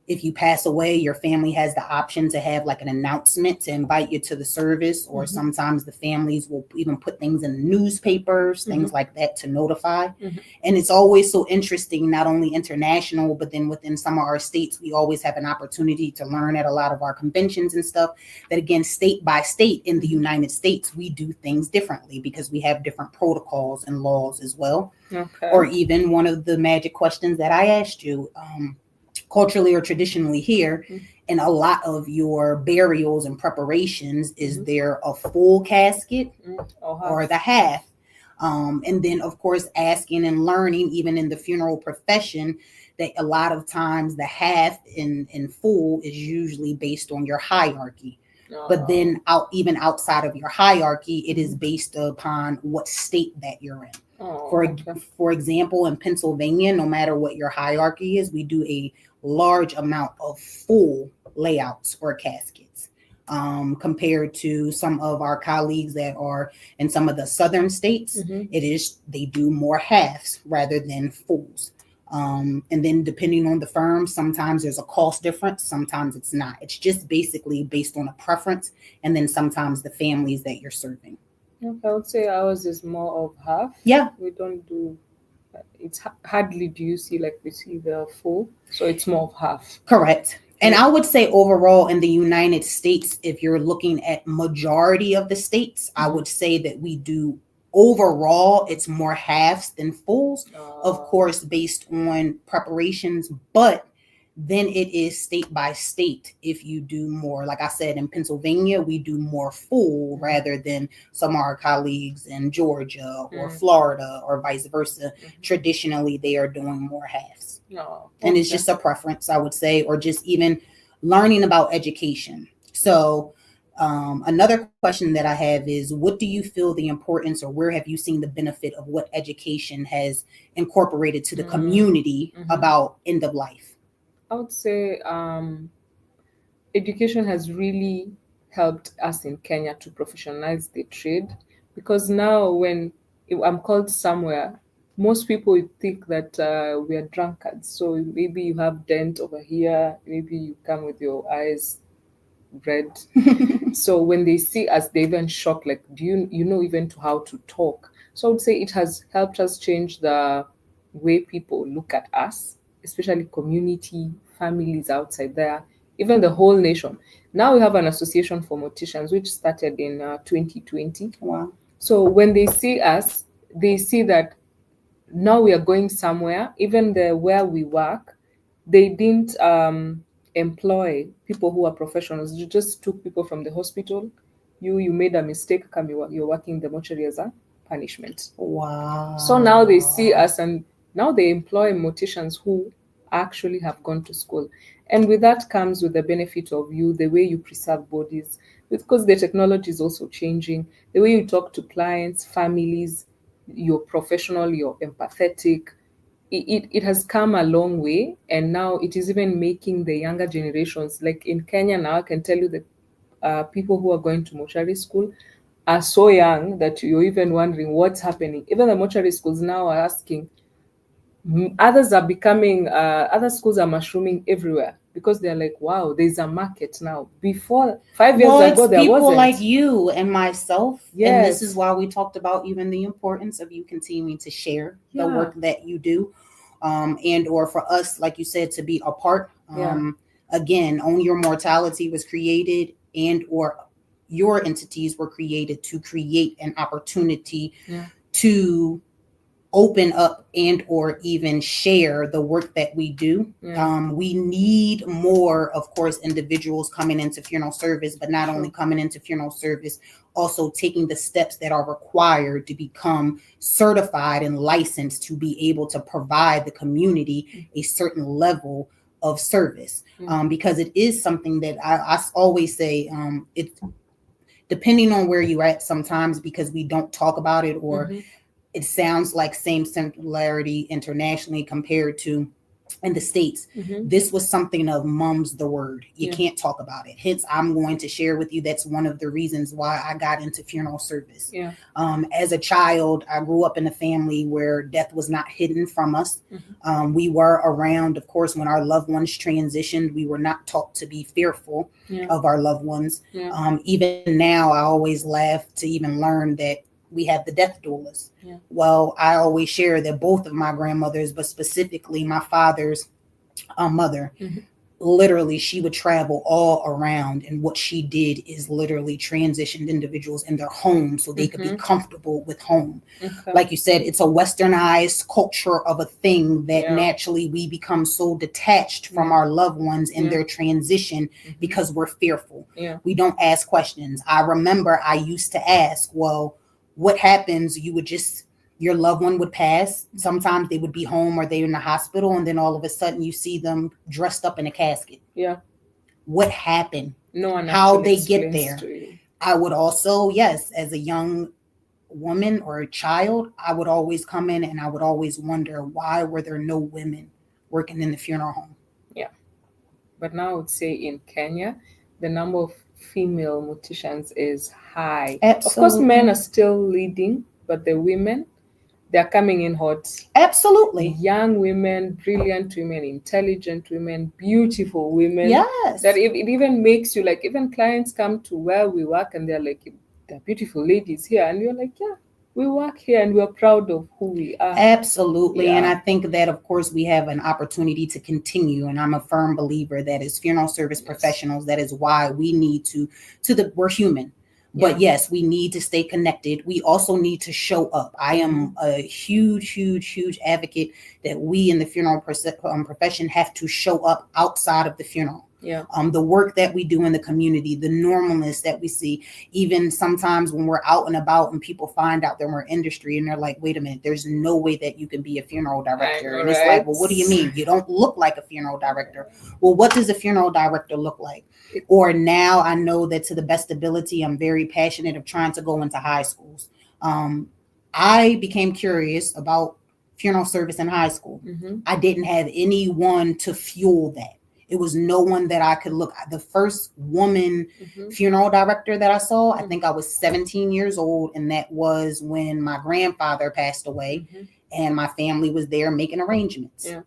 if you pass away, your family has the option to have like an announcement to invite you to the service, or sometimes the families will even put things in the newspapers, things like that, to notify. And it's always so interesting, not only international, but then within some of our states, we always have an opportunity to learn at a lot of our conventions and stuff, that again, state by state in the United States, we do things differently because we have different protocols and laws as well. Or even one of the magic questions that I asked you, culturally or traditionally here, in a lot of your burials and preparations, is there a full casket or the half? And then, of course, asking and learning, even in the funeral profession, that a lot of times the half in full is usually based on your hierarchy. But then even outside of your hierarchy, it is based upon what state that you're in. For example, in Pennsylvania, no matter what your hierarchy is, we do a large amount of full layouts or caskets, compared to some of our colleagues that are in some of the southern states. They do more halves rather than fulls. And then depending on the firm, sometimes there's a cost difference, sometimes it's not. It's just basically based on a preference, and then sometimes the families that you're serving. I would say ours is more of half. We don't do, it's hardly do you see we see the full, so it's more of half. Correct. And I would say overall in the United States, if you're looking at majority of the states, I would say that we do overall, it's more halves than fulls, of course, based on preparations, but then it is state by state. If you do more, like I said, in Pennsylvania, we do more full rather than some of our colleagues in Georgia or Florida or vice versa. Traditionally, they are doing more halves. And it's just a preference, I would say, or just even learning about education. So Another question that I have is, what do you feel the importance, or where have you seen the benefit of what education has incorporated to the community about end of life? I would say education has really helped us in Kenya to professionalize the trade, because now when I'm called somewhere, most people would think that we are drunkards. So maybe you have dent over here, maybe you come with your eyes red. So when they see us, they even shock, like, do you know even to how to talk? So I would say it has helped us change the way people look at us, especially community, families outside there, even the whole nation. Now we have an association for morticians, which started in 2020. Wow. So when they see us, they see that now we are going somewhere. Even where we work, they didn't employ people who are professionals. You just took people from the hospital. You made a mistake, you're working the mortuary as a punishment. Wow. So now they see us, and now they employ morticians who actually have gone to school. And with that comes with the benefit of the way you preserve bodies, because the technology is also changing, the way you talk to clients, families, you're professional, you're empathetic. It has come a long way, and now it is even making the younger generations, like in Kenya now, I can tell you that people who are going to mortuary school are so young that you're even wondering what's happening. Even the mortuary schools now are asking, others are becoming, other schools are mushrooming everywhere, because they're like, wow, there's a market now. Before 5 years ago, there people wasn't. like you and myself. Yes. And this is why we talked about even the importance of you continuing to share the work that you do. And or for us, like you said, to be a part. Again, Own Your Mortality was created, and or your entities were created to create an opportunity to open up and or even share the work that we do. We need more, of course, individuals coming into funeral service, but not only coming into funeral service, also taking the steps that are required to become certified and licensed to be able to provide the community a certain level of service. Because it is something that I always say, it's depending on where you're at sometimes, because we don't talk about it, or it sounds like same similarity internationally compared to in the States. This was something of mum's the word. You can't talk about it. Hence, I'm going to share with you, that's one of the reasons why I got into funeral service. As a child, I grew up in a family where death was not hidden from us. We were around, of course, when our loved ones transitioned. We were not taught to be fearful of our loved ones. Even now, I always laugh to even learn that we have the death doulas. Well, I always share that both of my grandmothers, but specifically my father's mother, literally, she would travel all around, and what she did is literally transitioned individuals in their home so they could be comfortable with home. Like you said, it's a westernized culture of a thing that naturally we become so detached from our loved ones in their transition because we're fearful. We don't ask questions. I remember I used to ask, well, what happens? Your loved one would pass. Sometimes they would be home or they're in the hospital, and then all of a sudden you see them dressed up in a casket. What happened? No one. How they get there? I would also, as a young woman or a child, I would always come in and I would always wonder, why were there no women working in the funeral home? But now I would say in Kenya, the number of female morticians is high. Of course, men are still leading, but the women, they're coming in hot. Absolutely. Young women, brilliant women, intelligent women, beautiful women. That it even makes you like, even clients come to where we work and they're like, they're beautiful ladies here. And you're like, we work here and we're proud of who we are. Absolutely. And I think that, of course, we have an opportunity to continue. And I'm a firm believer that as funeral service professionals, that is why we need we're human. But yes, we need to stay connected. We also need to show up. I am a huge advocate that we in the funeral profession have to show up outside of the funeral. Yeah. The work that we do in the community, the normalness that we see, even sometimes when we're out and about and people find out that we're industry and they're like, wait a minute, there's no way that you can be a funeral director. And it's like, well, what do you mean? You don't look like a funeral director. Well, what does a funeral director look like? Or now I know that to the best ability, I'm very passionate of trying to go into high schools. I became curious about funeral service in high school. I didn't have anyone to fuel that. It was no one that I could look at. The first woman funeral director that I saw, I think I was 17 years old. And that was when my grandfather passed away and my family was there making arrangements. Yeah.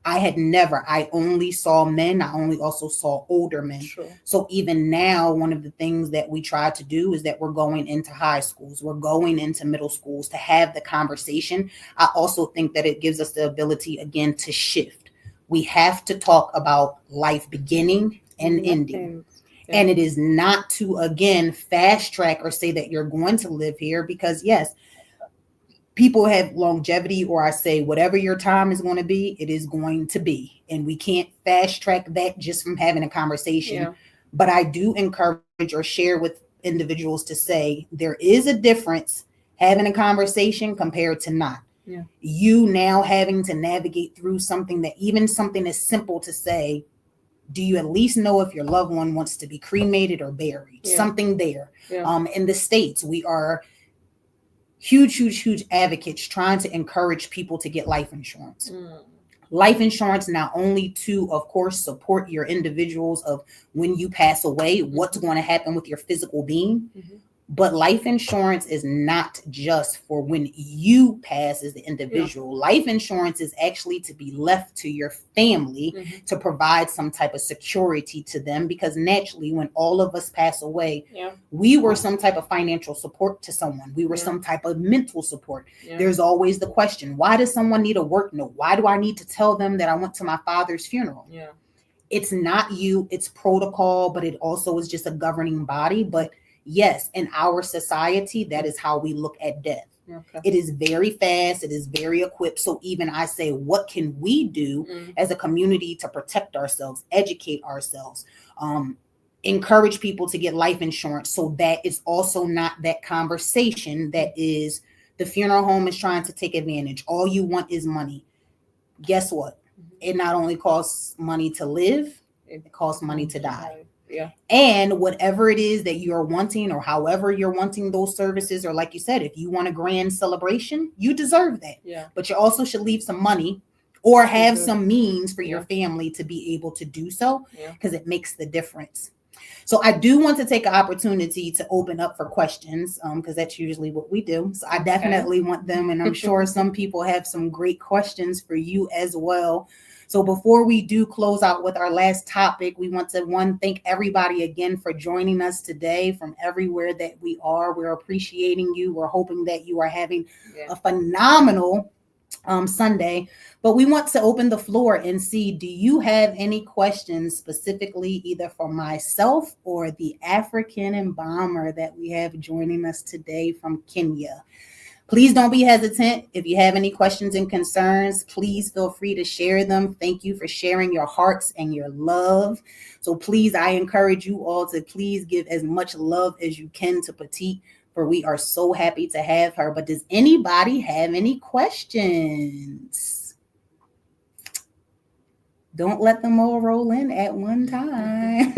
I only saw men. I only also saw older men. Sure. So even now, one of the things that we try to do is that we're going into high schools, we're going into middle schools to have the conversation. I also think that it gives us the ability, again, to shift. We have to talk about life beginning and ending. Yeah. And it is not to, again, fast track or say that you're going to live here, because yes, people have longevity, or I say whatever your time is going to be, it is going to be. And we can't fast track that just from having a conversation. Yeah. But I do encourage or share with individuals to say there is a difference having a conversation compared to not. Yeah. You now having to navigate through something that even something as simple to say, do you at least know if your loved one wants to be cremated or buried? Yeah. Something there. Yeah. In the States, we are huge advocates trying to encourage people to get life insurance. Life insurance, not only to, of course, support your individuals of when you pass away, what's going to happen with your physical being, but life insurance is not just for when you pass as the individual. Yeah. Life insurance is actually to be left to your family to provide some type of security to them, because naturally when all of us pass away, we were some type of financial support to someone. We were some type of mental support. There's always the question, why does someone need a work note? Why do I need to tell them that I went to my father's funeral? It's not you, it's protocol, but it also is just a governing body. But yes, in our society, that is how we look at death. Okay. It is very fast. It is very equipped. So even I say, what can we do as a community to protect ourselves, educate ourselves, encourage people to get life insurance, so that it's also not that conversation that is the funeral home is trying to take advantage. All you want is money. Guess what? It not only costs money to live, it costs money to die. Yeah. And whatever it is that you're wanting, or however you're wanting those services, or like you said, if you want a grand celebration, you deserve that. Yeah. But you also should leave some money or have some means for your family to be able to do so, because it makes the difference. So I do want to take an opportunity to open up for questions, because that's usually what we do. So I definitely want them, and I'm sure some people have some great questions for you as well. So before we do close out with our last topic, we want to thank everybody again for joining us today from everywhere that we are. We're appreciating you. We're hoping that you are having a phenomenal Sunday. But we want to open the floor and see, do you have any questions specifically either for myself or the African embalmer that we have joining us today from Kenya? Please don't be hesitant. If you have any questions and concerns, please feel free to share them. Thank you for sharing your hearts and your love. So please, I encourage you all to please give as much love as you can to Petite, for we are so happy to have her. But does anybody have any questions? Don't let them all roll in at one time.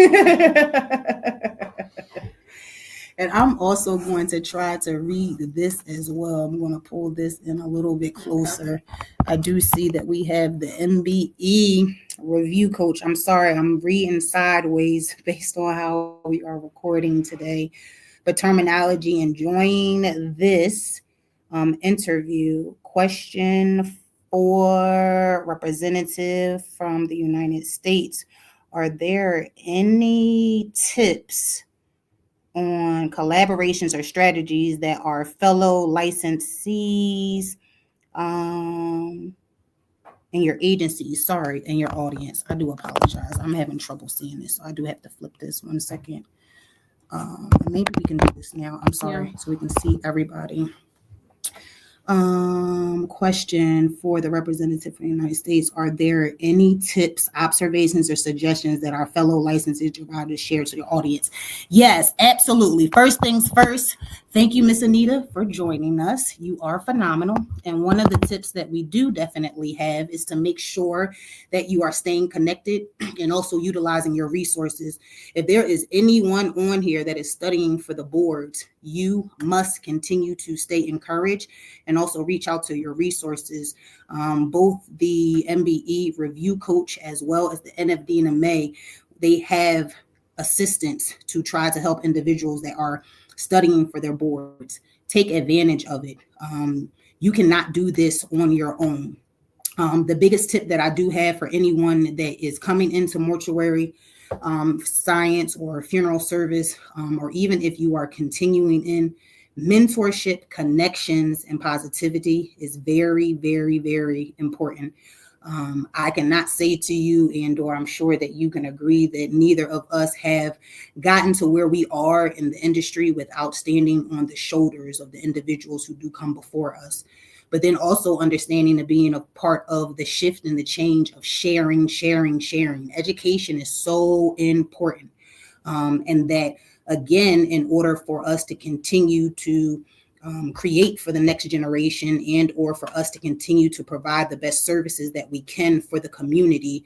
And I'm also going to try to read this as well. I'm going to pull this in a little bit closer. I do see that we have the MBE review coach. I'm sorry, I'm reading sideways based on how we are recording today. But terminology, enjoying this interview. Question for representative from the United States. Are there any tips on collaborations or strategies that our fellow licensees in your agencies, in your audience? I do apologize. I'm having trouble seeing this, so I do have to flip this 1 second. Maybe we can do this now. I'm sorry, so we can see everybody. Question for the representative from the United States. Are there any tips, observations, or suggestions that our fellow licensed providers share to the audience? Yes, absolutely. First things first, thank you, Miss Anita, for joining us. You are phenomenal. And one of the tips that we do definitely have is to make sure that you are staying connected and also utilizing your resources. If there is anyone on here that is studying for the boards, you must continue to stay encouraged and also reach out to your resources. Both the MBE review coach as well as the NFD and MA, they have assistance to try to help individuals that are studying for their boards. Take advantage of it. You cannot do this on your own. The biggest tip that I do have for anyone that is coming into mortuary science or funeral service, or even if you are continuing in, mentorship, connections, and positivity is very, very, very important. I cannot say to you, or I'm sure that you can agree, that neither of us have gotten to where we are in the industry without standing on the shoulders of the individuals who do come before us. But then also understanding and being a part of the shift and the change of sharing. Education is so important. And that, again, in order for us to continue to create for the next generation and or for us to continue to provide the best services that we can for the community,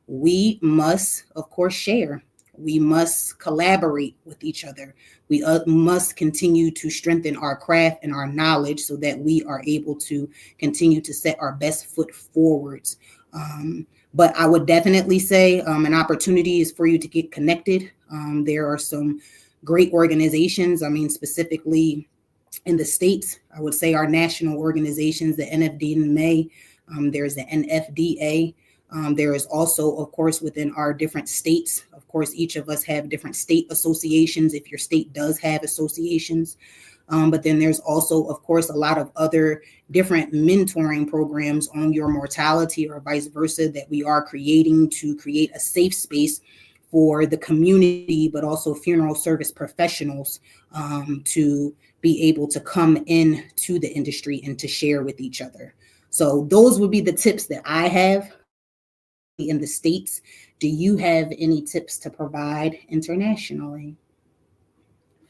we must, of course, share. We must collaborate with each other. We must continue to strengthen our craft and our knowledge so that we are able to continue to set our best foot forwards. But I would definitely say an opportunity is for you to get connected. There are some great organizations. I mean, specifically in the States, I would say our national organizations, the NFD and MA, there's the NFDA. There is also, of course, within our different states, of course, each of us have different state associations if your state does have associations. But then there's also, of course, a lot of other different mentoring programs on your mortality or vice versa that we are creating to create a safe space for the community, but also funeral service professionals to be able to come in to the industry and to share with each other. So those would be the tips that I have in the States. Do you have any tips to provide internationally?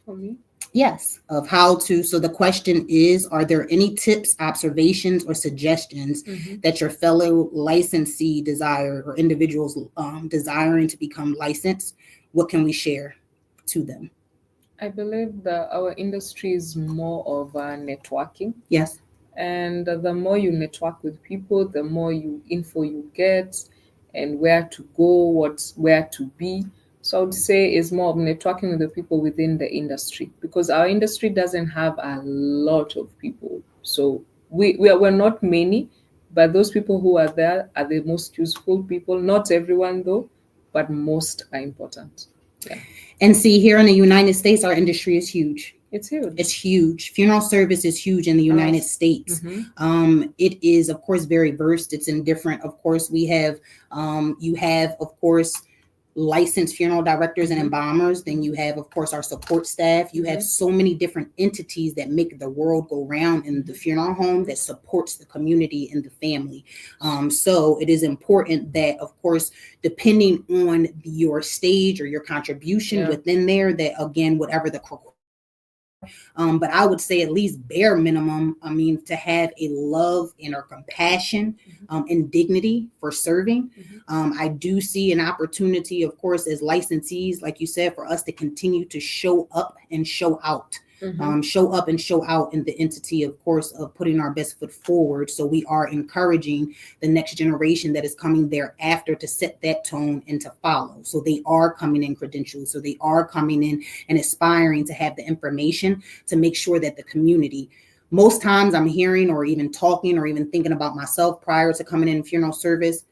For me? Yes, of how to. So the question is, are there any tips, observations, or suggestions that your fellow licensee desire or individuals desiring to become licensed? What can we share to them? I believe that our industry is more of networking. Yes. And the more you network with people, the more info you get and where to go, where to be. So I would say it's more of networking with the people within the industry, because our industry doesn't have a lot of people. So we're not many, but those people who are there are the most useful people. Not everyone though, but most are important. Yeah. And see, here in the United States, our industry is huge. It's huge. It's huge. Funeral service is huge in the United States. It is, of course, very versed. It's in different, of course, we have, you have, of course, licensed funeral directors and embalmers. Then you have, of course, our support staff. You have so many different entities that make the world go round in the funeral home that supports the community and the family. So it is important that, of course, depending on your stage or your contribution within there, that, again, whatever the but I would say at least bare minimum, I mean, to have a love and or compassion and dignity for serving. I do see an opportunity, of course, as licensees, like you said, for us to continue to show up and show out. Show up and show out in the entity, of course, of putting our best foot forward. So we are encouraging the next generation that is coming thereafter to set that tone and to follow. So they are coming in credentials. So they are coming in and aspiring to have the information to make sure that the community, most times I'm hearing or even talking or even thinking about myself prior to coming in funeral service,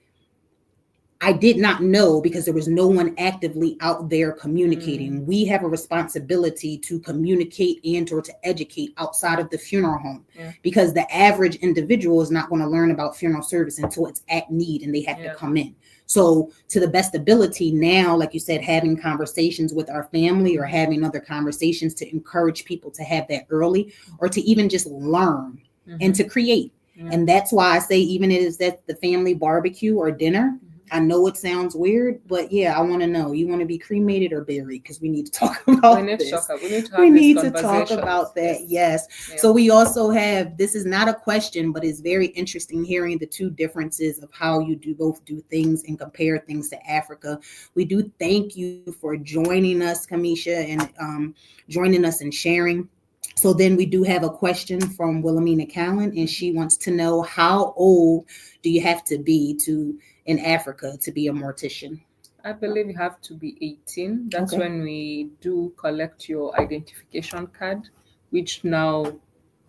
I did not know because there was no one actively out there communicating. We have a responsibility to communicate and or to educate outside of the funeral home because the average individual is not going to learn about funeral service until it's at need and they have to come in. So to the best ability now, like you said, having conversations with our family or having other conversations to encourage people to have that early or to even just learn and to create. And that's why I say, even if it's at the family barbecue or dinner, I know it sounds weird, but yeah, I want to know, you want to be cremated or buried? Because we need to talk about this. We need to talk about that. Yes. So we also have, this is not a question, but it's very interesting hearing the two differences of how you both do things and compare things to Africa. We do thank you for joining us, Kamisha, and joining us and sharing. So then we do have a question from Wilhelmina Callands, and she wants to know, how old do you have to be in Africa to be a mortician? I believe you have to be 18. That's when we do collect your identification card, which now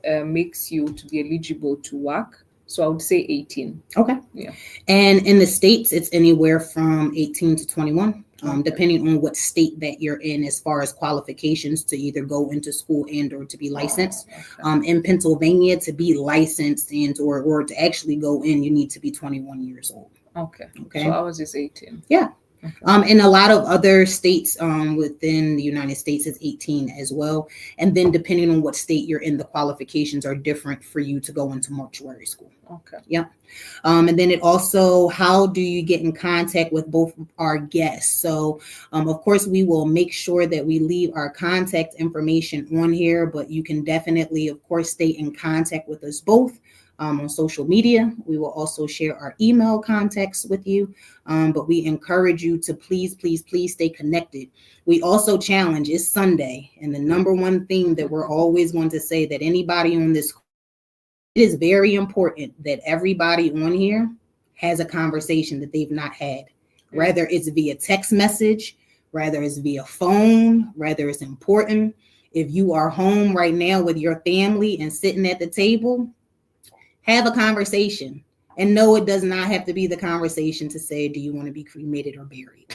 makes you to be eligible to work. So I would say 18. Okay. Yeah. And in the States, it's anywhere from 18 to 21. Depending on what state that you're in, as far as qualifications to either go into school and or to be licensed. In Pennsylvania, to be licensed and or to actually go in, you need to be 21 years old. Okay. So ours is 18. Yeah. And a lot of other states within the United States is 18 as well. And then depending on what state you're in, the qualifications are different for you to go into mortuary school. Okay. Yeah. And then it also, how do you get in contact with both our guests? So, of course, we will make sure that we leave our contact information on here, but you can definitely, of course, stay in contact with us both. On social media. We will also share our email contacts with you, but we encourage you to please stay connected. We also challenge, it's Sunday, and the number one thing that we're always going to say, that anybody on this, it is very important that everybody on here has a conversation that they've not had, whether it's via text message, whether it's via phone, whether it's important. If you are home right now with your family and sitting at the table, have a conversation. And no, it does not have to be the conversation to say, do you want to be cremated or buried?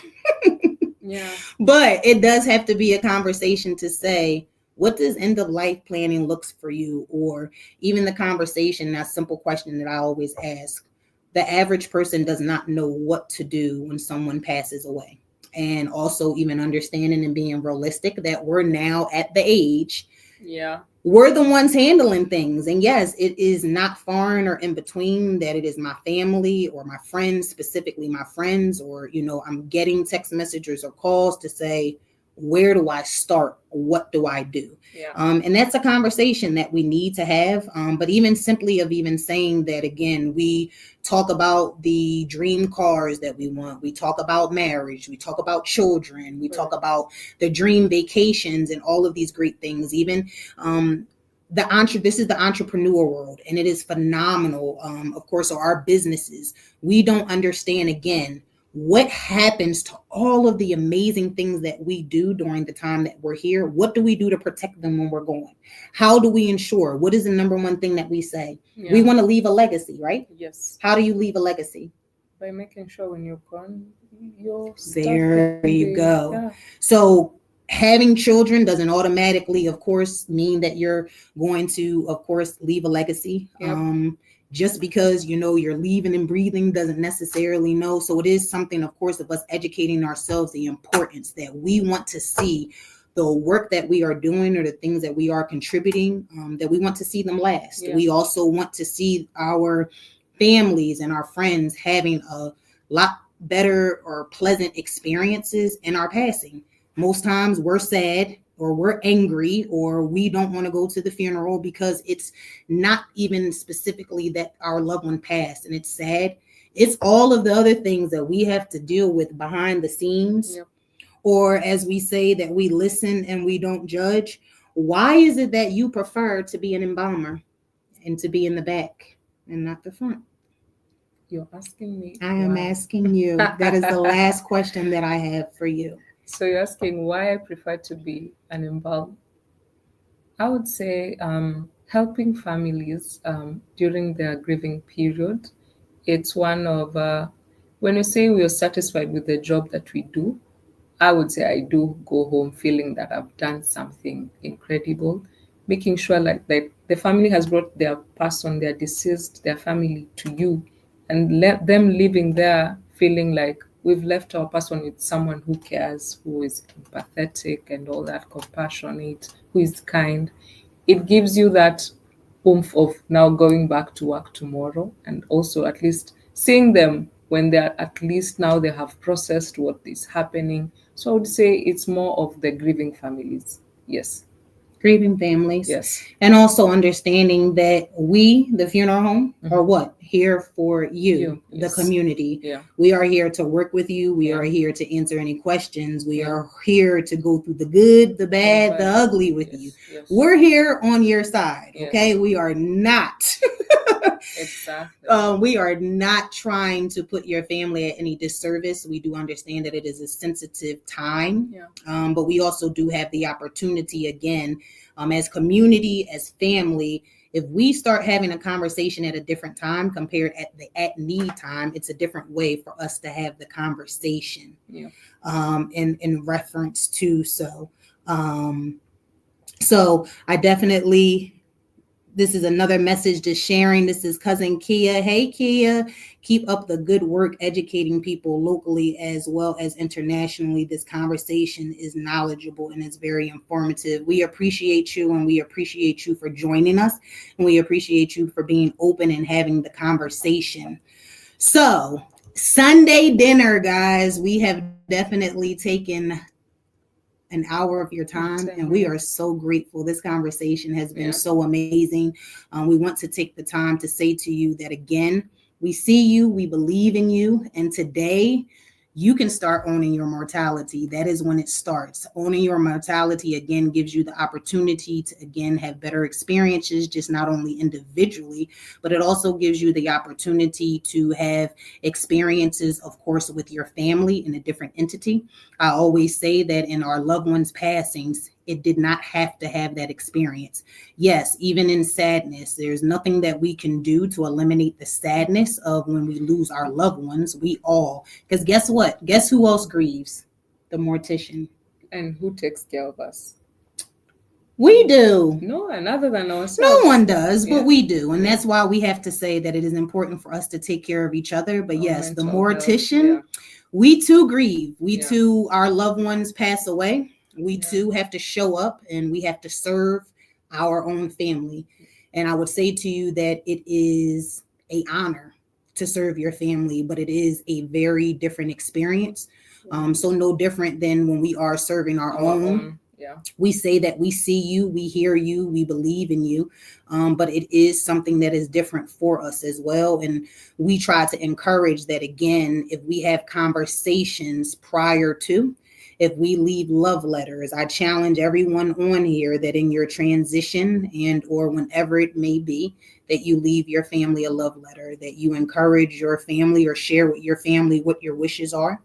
Yeah. But it does have to be a conversation to say, what does end of life planning looks for you? Or even the conversation, that simple question that I always ask. The average person does not know what to do when someone passes away. And also even understanding and being realistic that we're now at the age. Yeah. We're the ones handling things. And yes, it is not foreign or in between that it is my family or my friends, specifically my friends, or, I'm getting text messages or calls to say, where do I start? What do I do? Yeah. And that's a conversation that we need to have. But even simply of even saying that, again, we talk about the dream cars that we want. We talk about marriage. We talk about children. We talk about the dream vacations and all of these great things. Even this is the entrepreneur world, and it is phenomenal. Of course, are our businesses. We don't understand, again, what happens to all of the amazing things that we do during the time that we're here? What do we do to protect them when we're going? How do we ensure? What is the number one thing that we say? Yeah. We want to leave a legacy, right? Yes. How do you leave a legacy? By making sure when you're gone, there you go. Yeah. So having children doesn't automatically, of course, mean that you're going to, of course, leave a legacy. Yep. Just because, you're leaving and breathing doesn't necessarily know. So it is something, of course, of us educating ourselves, the importance that we want to see the work that we are doing or the things that we are contributing, that we want to see them last. Yeah. We also want to see our families and our friends having a lot better or pleasant experiences in our passing. Most times we're sad, or we're angry, or we don't want to go to the funeral because it's not even specifically that our loved one passed and it's sad. It's all of the other things that we have to deal with behind the scenes. Yep. Or as we say, that we listen and we don't judge. Why is it that you prefer to be an embalmer and to be in the back and not the front? You're asking me. I am asking you. That is the last question that I have for you. So you're asking why I prefer to be an embalmer. I would say helping families during their grieving period. It's one of, when you say we are satisfied with the job that we do, I would say I do go home feeling that I've done something incredible, making sure that the family has brought their person, their deceased, their family to you, and let them living there feeling like we've left our person with someone who cares, who is empathetic and all that, compassionate, who is kind. It gives you that oomph of now going back to work tomorrow, and also at least seeing them when they're at least now they have processed what is happening. So I would say it's more of the grieving families. Yes. Grieving families. Yes. And also understanding that we, the funeral home, are what? Here for you, the yes. community. Yeah. We are here to work with you. We are here to answer any questions. We are here to go through the good, the bad, the ugly with you. Yes. We're here on your side. Yes. Okay. We are not. Exactly. We are not trying to put your family at any disservice. We do understand that it is a sensitive time, but we also do have the opportunity again, as community, as family. If we start having a conversation at a different time compared at the at need time, it's a different way for us to have the conversation. In reference to so I definitely. This is another message to sharing. This is cousin Kia. Hey, Kia, keep up the good work educating people locally as well as internationally. This conversation is knowledgeable and it's very informative. We appreciate you, and we appreciate you for joining us, and we appreciate you for being open and having the conversation. So Sunday dinner, guys, we have definitely taken an hour of your time, and we are so grateful. This conversation has been so amazing. We want to take the time to say to you that again, we see you, we believe in you, and today you can start owning your mortality. That is when it starts. Owning your mortality again gives you the opportunity to again have better experiences, just not only individually, but it also gives you the opportunity to have experiences, of course, with your family in a different entity. I always say that in our loved ones' passings, it did not have to have that experience. Yes, even in sadness, there's nothing that we can do to eliminate the sadness of when we lose our loved ones. We all, because guess what? Guess who else grieves? The mortician. And who takes care of us? We do. No, and other than ourselves. No one does, but we do. And that's why we have to say that it is important for us to take care of each other. But yes, the mortician, we too grieve. We too, our loved ones pass away. We too have to show up, and we have to serve our own family. And I would say to you that it is an honor to serve your family, but it is a very different experience. So no different than when we are serving our own. We say that we see you, we hear you, we believe in you, but it is something that is different for us as well. And we try to encourage that again, if we have conversations prior to, if we leave love letters, I challenge everyone on here that in your transition and or whenever it may be, that you leave your family a love letter, that you encourage your family or share with your family what your wishes are.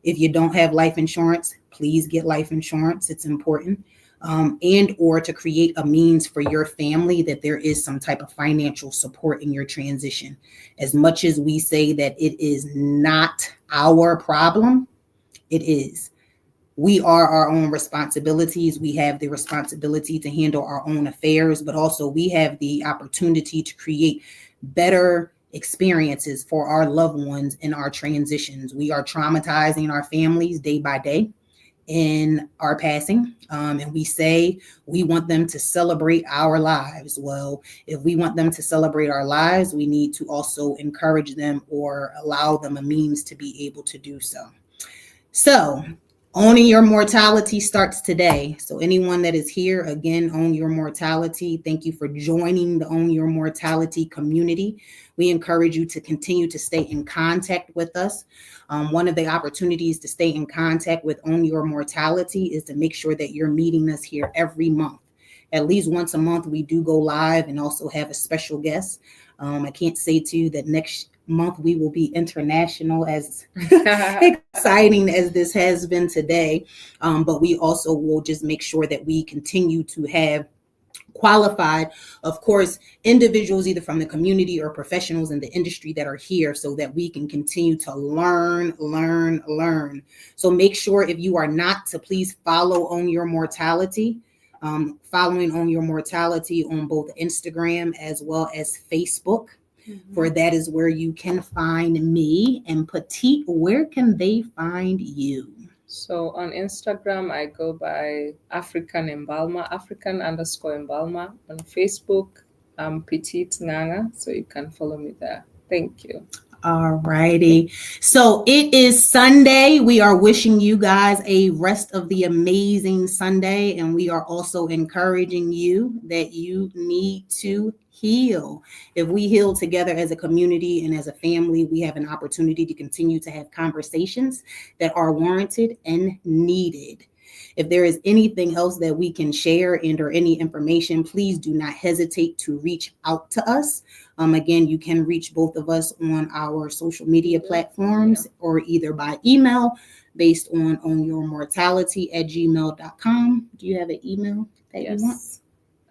If you don't have life insurance, please get life insurance. It's important. And or to create a means for your family that there is some type of financial support in your transition. As much as we say that it is not our problem, it is. We are our own responsibilities. We have the responsibility to handle our own affairs, but also we have the opportunity to create better experiences for our loved ones in our transitions. We are traumatizing our families day by day in our passing. And we say we want them to celebrate our lives. Well, if we want them to celebrate our lives, we need to also encourage them or allow them a means to be able to do so. So owning your mortality starts today. So anyone that is here, again, own your mortality. Thank you for joining the Own Your Mortality community. We encourage you to continue to stay in contact with us. One of the opportunities to stay in contact with Own Your Mortality is to make sure that you're meeting us here every month. At least once a month, we do go live and also have a special guest. I can't say to you that next month we will be international, as exciting as this has been today. But we also will just make sure that we continue to have qualified, of course, individuals either from the community or professionals in the industry that are here so that we can continue to learn. So make sure if you are not to please follow Own Your Mortality. Following Own Your Mortality on both Instagram as well as Facebook. For that is where you can find me. And Petite, where can they find you? So on Instagram, I go by African Embalmer, African_Embalmer. On Facebook, Petite Nganga, so you can follow me there. Thank you. All righty. So it is Sunday. We are wishing you guys a rest of the amazing Sunday. And we are also encouraging you that you need to heal. If we heal together as a community and as a family, we have an opportunity to continue to have conversations that are warranted and needed. If there is anything else that we can share and or any information, please do not hesitate to reach out to us. Again, you can reach both of us on our social media platforms or either by email based on yourmortality@gmail.com. Do you have an email that you want?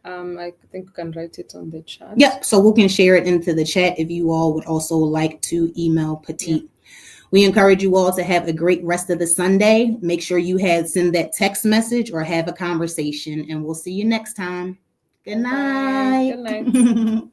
I think we can write it on the chat. Yep. So we can share it into the chat if you all would also like to email Petite. Yeah. We encourage you all to have a great rest of the Sunday. Make sure you send that text message or have a conversation, and we'll see you next time. Good night. Good night.